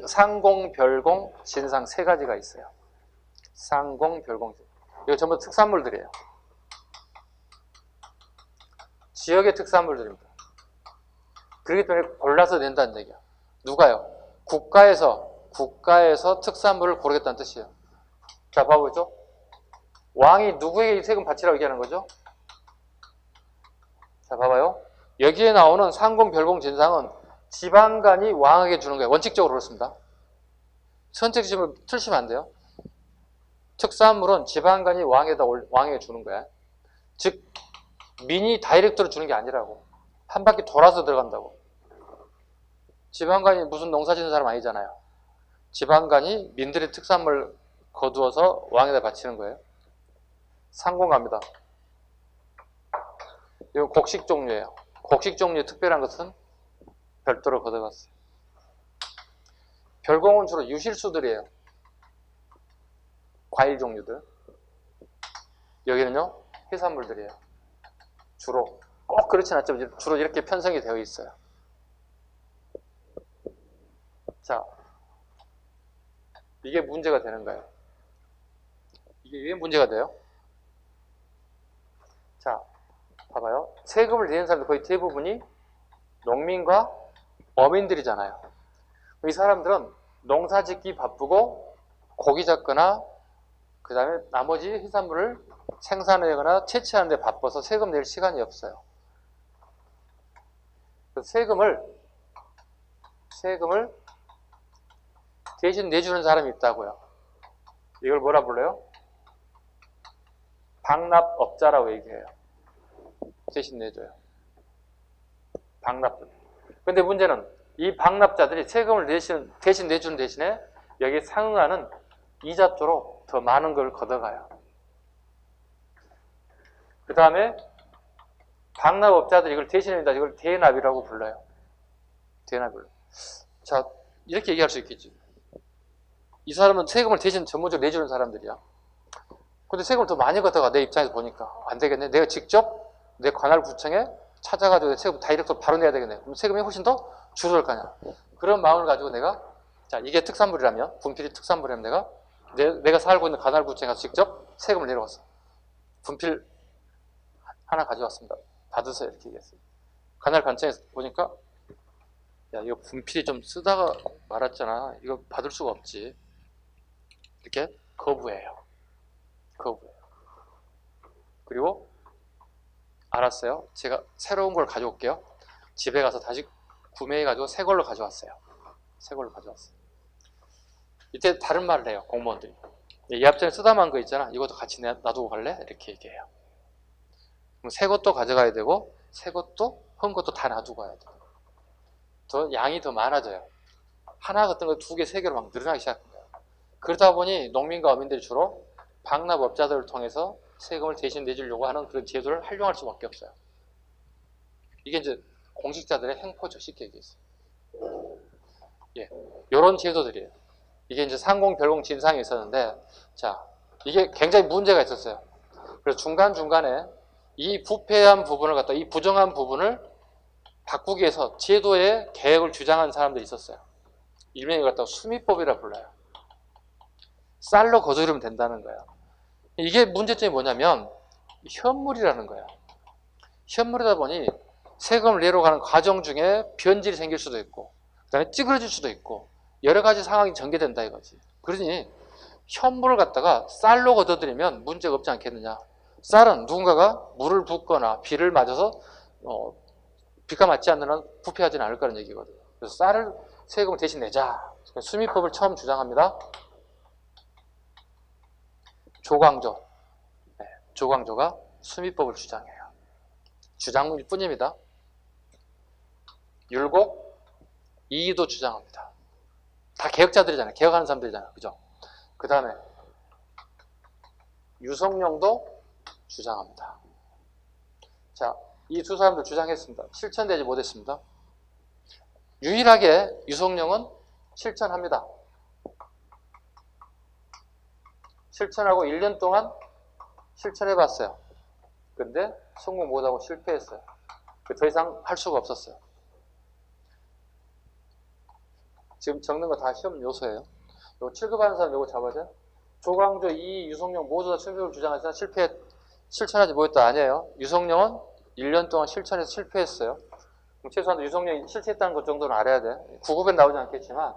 상공, 별공, 진상 세 가지가 있어요. 상공, 별공. 이거 전부 특산물들이에요. 지역의 특산물들입니다. 그렇기 때문에 골라서 낸다는 얘기야. 누가요? 국가에서 특산물을 고르겠다는 뜻이에요. 자, 봐보죠. 왕이 누구에게 세금 바치라고 얘기하는 거죠? 자, 봐봐요. 여기에 나오는 상공, 별공, 진상은 지방간이 왕에게 주는 거예요. 원칙적으로 그렇습니다. 선택지를 틀시면 안 돼요. 특산물은 지방간이 왕에게 주는 거야. 즉, 민이 다이렉트로 주는 게 아니라고. 한 바퀴 돌아서 들어간다고. 지방간이 무슨 농사 짓는 사람 아니잖아요. 지방간이 민들의 특산물 거두어서 왕에다 바치는 거예요. 상공 갑니다. 이건 곡식 종류예요. 곡식 종류의 특별한 것은 별도로 걷어갔어요. 별공은 주로 유실수들이에요. 과일 종류들. 여기는요, 해산물들이에요. 주로. 꼭 그렇진 않지만 주로 이렇게 편성이 되어 있어요. 자, 이게 문제가 되는 거예요. 이게 왜 문제가 돼요? 자, 봐봐요. 세금을 내는 사람들 거의 대부분이 농민과 어민들이잖아요. 이 사람들은 농사 짓기 바쁘고 고기 잡거나 그 다음에 나머지 해산물을 생산하거나 채취하는 데 바빠서 세금 낼 시간이 없어요. 그래서 세금을 대신 내주는 사람이 있다고요. 이걸 뭐라 불러요? 방납업자라고 얘기해요. 대신 내줘요. 방납자. 근데 문제는 이 방납자들이 세금을 대신 내주는 대신에 여기에 상응하는 이자조로 더 많은 걸 걷어가요. 그 다음에 방납업자들이 이걸 대신합니다. 이걸 대납이라고 불러요. 대납을. 자, 이렇게 얘기할 수 있겠지. 이 사람은 세금을 대신 전문적으로 내주는 사람들이야. 근데 세금을 더 많이 걷어가. 내 입장에서 보니까 안 되겠네. 내가 직접 내 관할구청에 찾아가지고 세금 다이렉트로 바로 내야 되겠네. 그럼 세금이 훨씬 더 줄어들 거 아니야. 그런 마음을 가지고 내가, 자, 이게 특산물이라면, 분필이 특산물이라면 내가 살고 있는 관할구청에 가서 직접 세금을 내려왔어. 분필 하나 가져왔습니다. 받으세요. 이렇게 얘기했어요. 관할관청에서 보니까, 야, 이거 분필이 좀 쓰다가 말았잖아. 이거 받을 수가 없지. 이렇게 거부해요. 그리고, 알았어요. 제가 새로운 걸 가져올게요. 집에 가서 다시 구매해가지고 새 걸로 가져왔어요. 이때 다른 말을 해요. 공무원들이. 이 앞전에 쓰다만 거 있잖아. 이것도 같이 놔두고 갈래? 이렇게 얘기해요. 그럼 새 것도 가져가야 되고 새 것도 헌 것도 다 놔두고 가야 돼요. 더 양이 더 많아져요. 하나 같은 거 2개, 3개로 막 늘어나기 시작한 거예요. 그러다 보니 농민과 어민들이 주로 방납업자들을 통해서 세금을 대신 내주려고 하는 그런 제도를 활용할 수밖에 없어요. 이게 이제 공직자들의 행포죠. 쉽게 얘기해서. 예, 이런 제도들이에요. 이게 이제 상공, 별공, 진상이 있었는데, 자, 이게 굉장히 문제가 있었어요. 그래서 중간중간에 이 부패한 부분을 갖다, 이 부정한 부분을 바꾸기 위해서 제도의 개혁을 주장한 사람들이 있었어요. 일명이 갖다가 수미법이라 불러요. 쌀로 거두려면 된다는 거예요. 이게 문제점이 뭐냐면 현물이라는 거예요. 현물이다 보니 세금을 내려가는 과정 중에 변질이 생길 수도 있고 그 다음에 찌그러질 수도 있고 여러 가지 상황이 전개된다 이거지. 그러니 현물을 갖다가 쌀로 걷어들이면 문제가 없지 않겠느냐. 쌀은 누군가가 물을 붓거나 비를 맞아서 비가 맞지 않는 한 부패하지는 않을 거라는 얘기거든요. 그래서 쌀을 세금을 대신 내자. 수미법을 처음 주장합니다. 조광조. 네, 조광조가 수미법을 주장해요. 주장일 뿐입니다. 율곡, 이이도 주장합니다. 다 개혁자들이잖아요. 개혁하는 사람들이잖아요. 그죠? 그 다음에 유성룡도 주장합니다. 자, 이 두 사람도 주장했습니다. 실천되지 못했습니다. 유일하게 유성룡은 실천합니다. 실천하고 1년 동안 실천해봤어요. 근데 성공 못하고 실패했어요. 더 이상 할 수가 없었어요. 지금 적는 거 다 시험 요소예요. 이거 7급하는 사람 이거 잡아야 돼요. 조광조, 이, 유성룡 모두 다 수미법을 주장해서 실천하지 못했다. 아니에요. 유성룡은 1년 동안 실천해서 실패했어요. 그럼 최소한 유성룡이 실패했다는 것 정도는 알아야 돼. 9급엔 나오지 않겠지만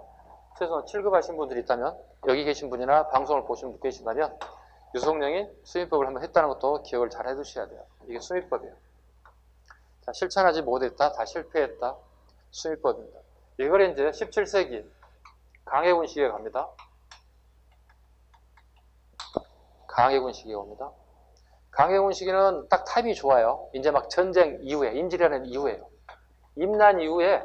최소한 7급 하신 분들이 있다면 여기 계신 분이나 방송을 보신 분 계신다면 유성룡이 수미법을 한번 했다는 것도 기억을 잘 해두셔야 돼요. 이게 수미법이에요. 자, 실천하지 못했다, 다 실패했다. 수미법입니다. 이걸 이제 17세기 강해군 시기에 갑니다. 강해군 시기에 옵니다. 강해군 시기는 딱 타임이 좋아요. 이제 막 전쟁 이후에, 임진왜란 이후에요. 임난 이후에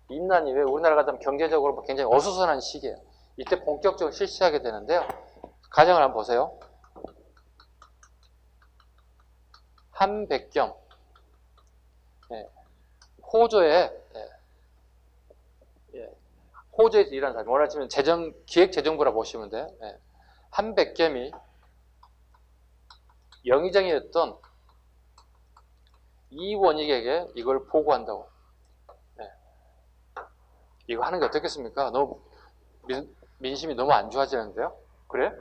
우리나라가 좀 경제적으로 굉장히 어수선한 시기예요. 이때 본격적으로 실시하게 되는데요. 가정을 한번 보세요. 한백겸, 호조에, 호조에서 일하는 사람, 원하시면 기획재정부라 보시면 돼요. 한백겸이 영의정이었던 이원익에게 이걸 보고한다고. 이거 하는 게 어떻겠습니까? 너무 민심이 너무 안 좋아지는데요. 그래?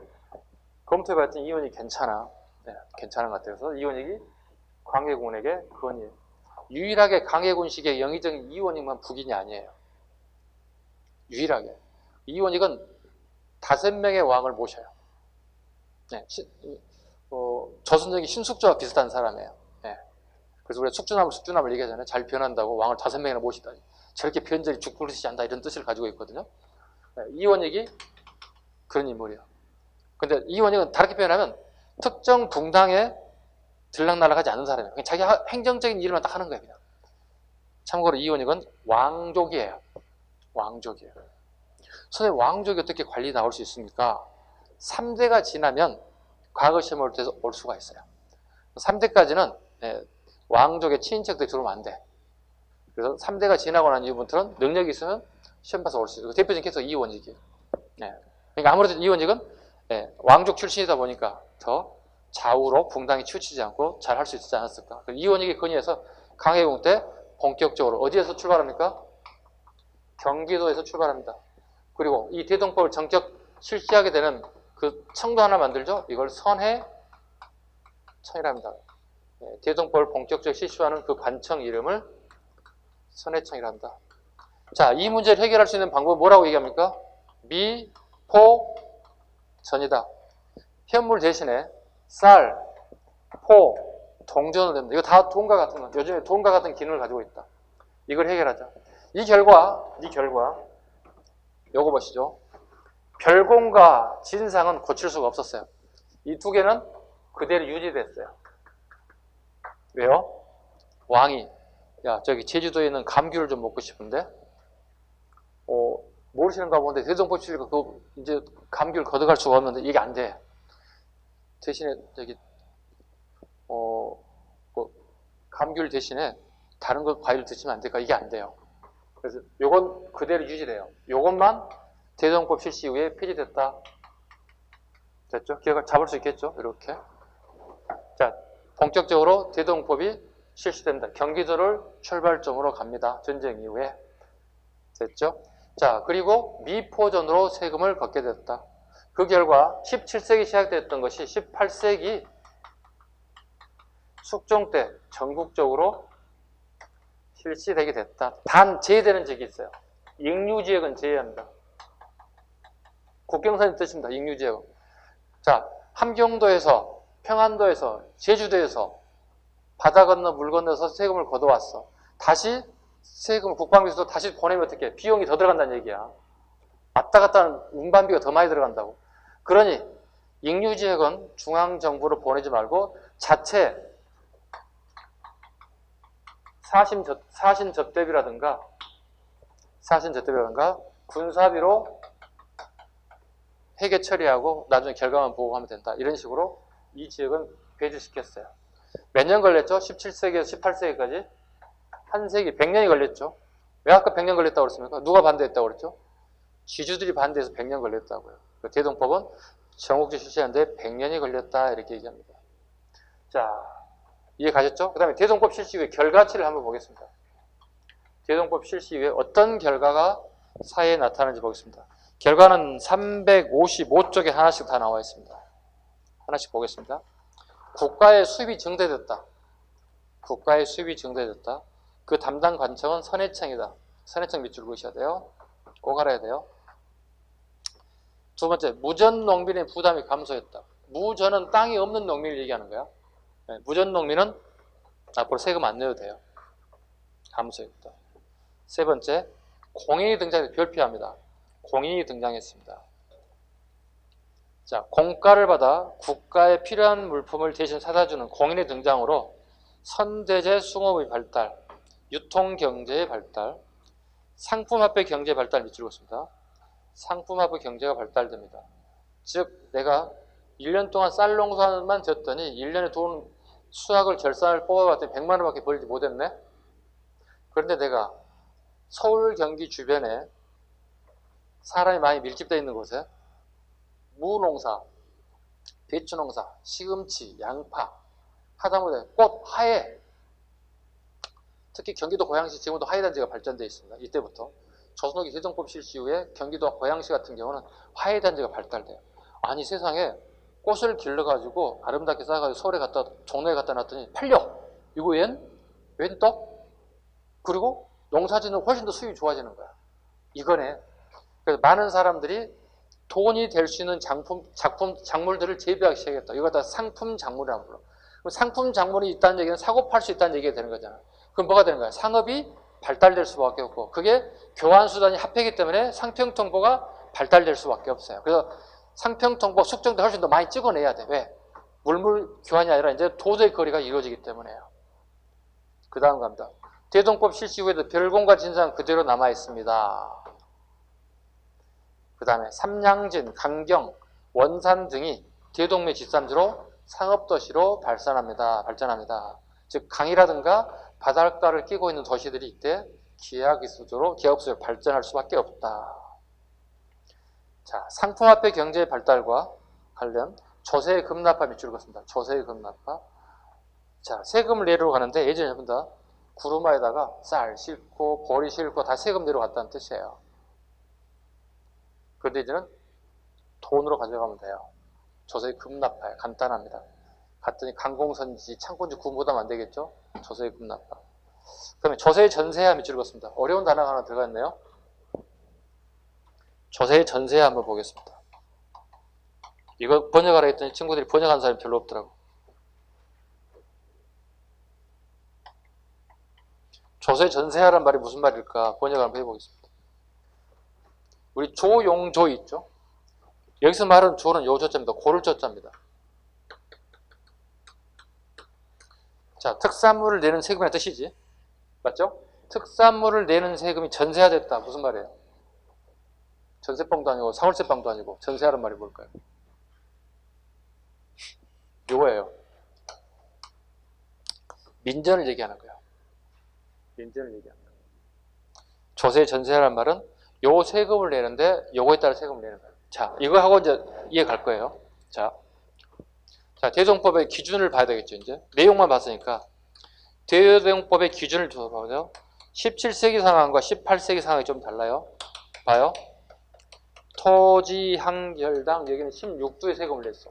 검토해봤더니 이원익이 괜찮아. 괜찮은 것 같아서 이원익이 광해군에게 건의해요. 유일하게 강해군식의 영의정 이원익만 북인이 아니에요. 유일하게. 이원익은 5명의 왕을 모셔요. 네, 조선적인 신숙주와 비슷한 사람이에요. 네. 그래서 우리가 숙주나물 얘기하잖아요. 잘 변한다고 왕을 5명이나 모시다니. 저렇게 변절이 죽부르시지 않다 이런 뜻을 가지고 있거든요. 네, 이원익이 그런 인물이에요. 근데 이원익은 다르게 표현하면 특정 붕당에 들락날락하지 않은 사람이에요. 그냥 자기 행정적인 일만 딱 하는 거예요. 그냥. 참고로 이원익은 왕족이에요. 왕족이에요. 선생님, 왕족이 어떻게 관리 나올 수 있습니까? 3대가 지나면 과거 시험을 올 수가 있어요. 3대까지는 왕족의 친인척들이 들어오면 안 돼. 그래서 3대가 지나고 난 이후부터는 능력이 있으면 시험 봐서 올 수 있어요. 대표적인 케이스가 이원익이에요. 그러니까 아무래도 이원익은 왕족 출신이다 보니까 더 좌우로 붕당이 치우치지 않고 잘 할 수 있지 않았을까. 이원익이 건의해서 강해군 때 본격적으로 어디에서 출발합니까? 경기도에서 출발합니다. 그리고 이 대동법을 전격 실시하게 되는 그 청도 하나 만들죠. 이걸 선해청이랍니다. 대동법을 본격적으로 실시하는 그 관청 이름을 선해청이랍니다. 자, 이 문제를 해결할 수 있는 방법은 뭐라고 얘기합니까? 미포전이다. 현물 대신에 쌀, 포, 동전을 냅니다. 이거 다 돈과 같은 거. 요즘에 돈과 같은 기능을 가지고 있다. 이걸 해결하자. 이 결과, 요거 보시죠. 별공과 진상은 고칠 수가 없었어요. 이 두 개는 그대로 유지됐어요. 왜요? 왕이, 야, 저기 제주도에 있는 감귤을 좀 먹고 싶은데, 모르시는가 본데, 대동법 실리가 그, 이제 감귤 걷어갈 수가 없는데, 이게 안 돼. 대신에, 저기, 감귤 대신에 다른 거 과일을 드시면 안 될까? 이게 안 돼요. 그래서 요건 그대로 유지돼요. 요것만 대동법 실시 이후에 폐지됐다. 됐죠? 기억을 잡을 수 있겠죠? 이렇게. 자, 본격적으로 대동법이 실시된다. 경기도를 출발점으로 갑니다. 전쟁 이후에. 됐죠? 자, 그리고 미포전으로 세금을 걷게 됐다. 그 결과 17세기 시작됐던 것이 18세기 숙종 때 전국적으로 실시되게 됐다. 단 제외되는 지역이 있어요. 익류지역은 제외합니다. 국경선이 뜻입니다. 익류지역은. 자, 함경도에서, 평안도에서, 제주도에서 바다 건너 물 건너서 세금을 걷어왔어. 다시 세금을 국방비에서 다시 보내면 어떻게? 비용이 더 들어간다는 얘기야. 왔다 갔다 하는 운반비가 더 많이 들어간다고. 그러니 익류지역은 중앙정부로 보내지 말고 자체 사신접대비라든가 군사비로 회계 처리하고 나중에 결과만 보고하면 된다. 이런 식으로 이 지역은 배제시켰어요. 몇 년 걸렸죠? 17세기에서 18세기까지 한 세기 100년이 걸렸죠. 왜 아까 100년 걸렸다고 그랬습니까? 누가 반대했다고 그랬죠? 지주들이 반대해서 100년 걸렸다고요. 대동법은 전국제 실시하는데 100년이 걸렸다 이렇게 얘기합니다. 자, 이해 가셨죠? 그 다음에 대동법 실시 후에 결과치를 한번 보겠습니다. 대동법 실시 후에 어떤 결과가 사회에 나타나는지 보겠습니다. 결과는 355쪽에 하나씩 다 나와 있습니다. 하나씩 보겠습니다. 국가의 수입이 증대됐다. 국가의 수입이 증대됐다. 그 담당 관청은 선해청이다. 선해청 밑줄 그으셔야 돼요. 꼭 알아야 돼요. 두 번째, 무전 농민의 부담이 감소했다. 무전은 땅이 없는 농민을 얘기하는 거야. 네, 무전 농민은 앞으로 세금 안 내도 돼요. 감소했다. 세 번째, 공인이 등장해서 별표합니다. 공인이 등장했습니다. 자, 공가를 받아 국가에 필요한 물품을 대신 사다주는 공인의 등장으로 선대제 숭업의 발달, 유통경제의 발달, 상품화폐 경제의 발달 밑줄 그었습니다. 상품화폐 경제가 발달됩니다. 즉 내가 1년 동안 쌀 농사만 졌더니 1년에 돈 수확을 결산을 뽑아봤더니 100만 원밖에 벌지 못했네. 그런데 내가 서울 경기 주변에 사람이 많이 밀집되어 있는 곳에 무농사, 배추농사, 시금치, 양파, 하다못해 꽃, 하예, 특히 경기도 고양시 지금도 하예단지가 발전되어 있습니다. 이때부터 조선후기 대동법 실시 이후에 경기도와 고양시 같은 경우는 하예단지가 발달돼요. 아니 세상에 꽃을 길러가지고 아름답게 쌓아가지고 서울에 종로에 갖다 놨더니 팔려. 이거 웬 떡? 그리고 농사짓는 훨씬 더 수익이 좋아지는 거야. 이거네. 그래서 많은 사람들이 돈이 될 수 있는 작물들을 재배하기 시작했다. 이거 다 상품 작물이라고 불러. 그럼 상품 작물이 있다는 얘기는 사고 팔 수 있다는 얘기가 되는 거잖아. 그럼 뭐가 되는 거야? 상업이 발달될 수밖에 없고, 그게 교환수단이 합해기 때문에 상평통보가 발달될 수밖에 없어요. 그래서 상평통보 숙정도 훨씬 더 많이 찍어내야 돼. 왜? 물물 교환이 아니라 이제 도저히 거래가 이루어지기 때문에요. 그 다음 갑니다. 대동법 실시 후에도 별공과 진상 그대로 남아 있습니다. 그 다음에 삼양진, 강경, 원산 등이 대동매 뒷산지로 상업도시로 발전합니다. 즉 강이라든가 바닷가를 끼고 있는 도시들이 이때 기하기수적으로 발전할 수밖에 없다. 자, 상품화폐 경제의 발달과 관련 조세의 급납화 밑줄 그었습니다. 조세의 급납화. 자, 세금을 내러 가는데 예전에 여러분들 구루마에다가 쌀 싣고 보리 싣고 다 세금 내려갔다는 뜻이에요. 그런데 이제는 돈으로 가져가면 돼요. 조세의 급납화예요. 간단합니다. 갔더니 강공선지, 창고인지 구분보다면 안 되겠죠? 조세의 급납화. 그러면 조세의 전세화 밑줄 그었습니다. 어려운 단어가 하나 들어가 있네요. 조세의 전세화 한번 보겠습니다. 이거 번역하라 했더니 친구들이 번역한 사람이 별로 없더라고. 조세 전세하란 말이 무슨 말일까? 번역 한번 해보겠습니다. 우리 조용조 있죠? 여기서 말하는 조는 요조자입니다. 고를 조자입니다. 자, 특산물을 내는 세금이라는 뜻이지. 맞죠? 특산물을 내는 세금이 전세화됐다. 무슨 말이에요? 전세방도 아니고 상월세방도 아니고 전세하란 말이 뭘까요? 요거예요. 민전을 얘기하는 거예요. 민전을 얘기하는 거예요. 조세 전세라는 말은 요 세금을 내는데 요거에 따라 세금을 내는 거예요. 자, 이거 하고 이제 이해 갈 거예요. 자, 대동법의 기준을 봐야 되겠죠. 이제 내용만 봤으니까 대동법의 기준을 봐보죠. 17세기 상황과 18세기 상황이 좀 달라요. 봐요. 토지 한 결당 여기는 16두의 세금을 냈어.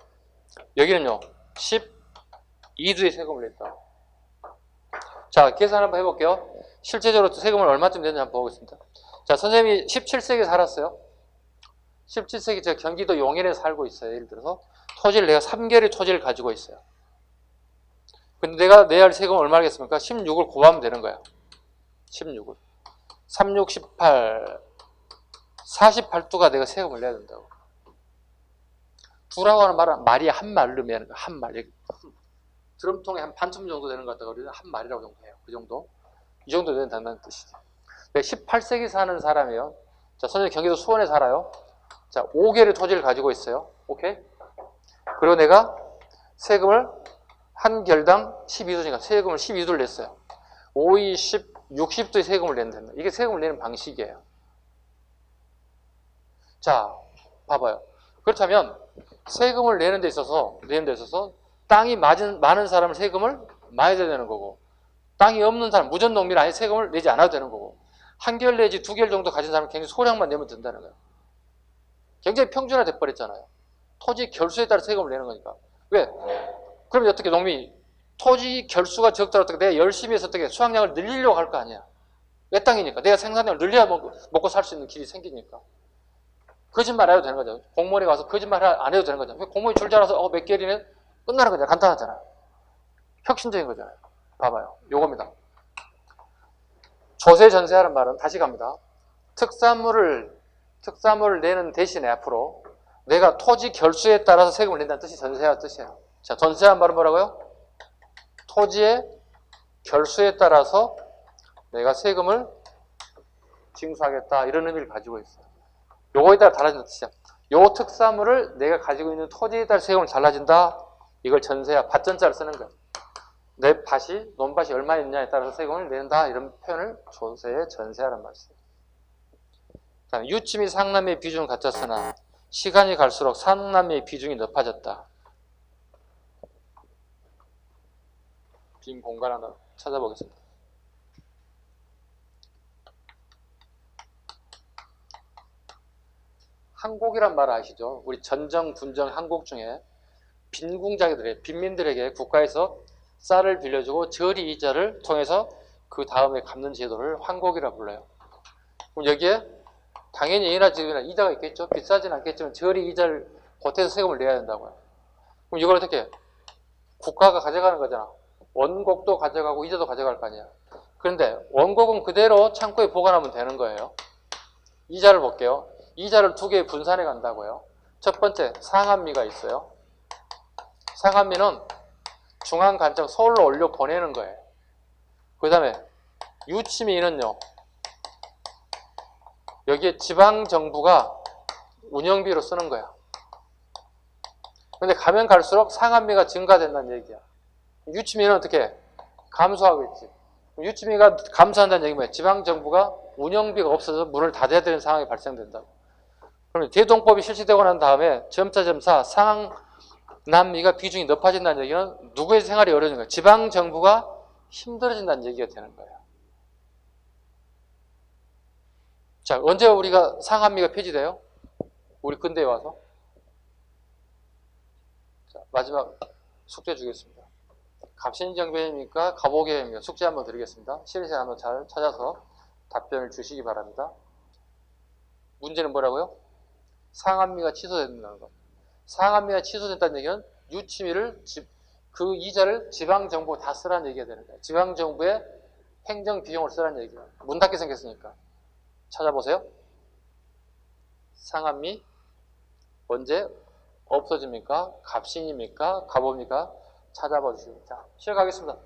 여기는요 12두의 세금을 냈다. 자, 계산 한번 해볼게요. 실제적으로 세금을 얼마쯤 냈는지 한번 보겠습니다. 자, 선생님이 17세기에 살았어요. 17세기 제가 경기도 용인에 살고 있어요. 예를 들어서 토지를 내가 3개월의 토지를 가지고 있어요. 근데 내가 내야 할 세금은 얼마겠습니까? 16을 곱하면 되는 거야. 16을 36, 18 48두가 내가 세금을 내야 된다고. 두라고 하는 말은 말이 한 말로 매는 거야. 한 말. 드럼통에 한 반쯤 정도 되는 것 같다고 그러면 한 말이라고 정도해요. 그 정도. 이 정도 된다는 뜻이죠. 18세기 사는 사람이요. 자, 선생님 경기도 수원에 살아요. 자, 5개의 토지를 가지고 있어요. 오케이? 그리고 내가 세금을 한 결당 12두니까 세금을 12두를 냈어요. 5, 20, 60두의 세금을 낸다. 이게 세금을 내는 방식이에요. 자, 봐봐요. 그렇다면 세금을 내는 데 있어서 땅이 많은 사람은 세금을 많이 내야 되는 거고, 땅이 없는 사람, 무전농민은 아예 세금을 내지 않아도 되는 거고, 한 결 내지 2결 정도 가진 사람은 굉장히 소량만 내면 된다는 거예요. 굉장히 평준화 돼버렸잖아요. 토지 결수에 따라 세금을 내는 거니까. 왜? 그럼 어떻게 농민이 토지 결수가 적더라도 어떻게 내가 열심히 해서 어떻게 수확량을 늘리려고 할 거 아니야. 내 땅이니까. 내가 생산량을 늘려야 먹고 살 수 있는 길이 생기니까. 거짓말 안 해도 되는 거죠. 공무원에 가서 거짓말 안 해도 되는 거죠. 공무원이 줄 잘라서 몇 개월이면 끝나는 거잖아요. 간단하잖아요. 혁신적인 거잖아요. 봐봐요. 요겁니다. 조세 전세하는 말은 다시 갑니다. 특산물을 내는 대신에 앞으로 내가 토지 결수에 따라서 세금을 낸다는 뜻이 전세화 뜻이에요. 자, 전세한 말은 뭐라고요? 토지의 결수에 따라서 내가 세금을 징수하겠다 이런 의미를 가지고 있어요. 요거에 따라 달라진다는 뜻이야. 요 특산물을 내가 가지고 있는 토지에 따라 세금을 달라진다. 이걸 전세화, 밭전자를 쓰는 거예요. 내 밭이, 논밭이 얼마 있느냐에 따라서 세금을 낸다. 이런 표현을 조세의 전세화란 말을 써요. 그다음에 유치 및 상남의 비중은 같았으나 시간이 갈수록 상남의 비중이 높아졌다. 빈 공간 하나 찾아보겠습니다. 항곡이란 말 아시죠? 우리 전정, 분정, 항곡 중에 빈궁자들에게, 빈민들에게 국가에서 쌀을 빌려주고 저리 이자를 통해서 그 다음에 갚는 제도를 환곡이라 불러요. 그럼 여기에 당연히 A나 집이나 이자가 있겠죠. 비싸진 않겠지만 저리 이자를 보태서 세금을 내야 된다고요. 그럼 이걸 어떻게 국가가 가져가는 거잖아. 원곡도 가져가고 이자도 가져갈 거 아니야. 그런데 원곡은 그대로 창고에 보관하면 되는 거예요. 이자를 볼게요. 이자를 두 개의 분산해 간다고요. 첫 번째 상한미가 있어요. 상한미는 중앙간청 서울로 올려 보내는 거예요. 그 다음에 유치미는요. 여기에 지방정부가 운영비로 쓰는 거야. 근데 가면 갈수록 상한미가 증가된다는 얘기야. 유치미는 어떻게 감소하고 있지. 유치미가 감소한다는 얘기는 뭐야? 지방정부가 운영비가 없어서 문을 닫아야 되는 상황이 발생된다고. 그러면 대동법이 실시되고 난 다음에 점차 상한미가 비중이 높아진다는 얘기는 누구의 생활이 어려워지는 거야? 지방정부가 힘들어진다는 얘기가 되는 거예요. 자, 언제 우리가 상한미가 폐지돼요? 우리 근대에 와서. 자, 마지막 숙제 주겠습니다. 갑신정변입니까? 가보개입니까? 숙제 한번 드리겠습니다. 실생 한번 잘 찾아서 답변을 주시기 바랍니다. 문제는 뭐라고요? 상한미가 취소된다는 것. 상한미가 취소된다는 얘기는 유치미를 그 이자를 지방정부 다 쓰라는 얘기가 되는 거예요. 지방정부의 행정비용을 쓰라는 얘기예요. 문 닫게 생겼으니까. 찾아보세요. 상한미 언제 없어집니까? 갑신입니까? 가봅니까? 찾아봐 주시고. 자, 시작하겠습니다.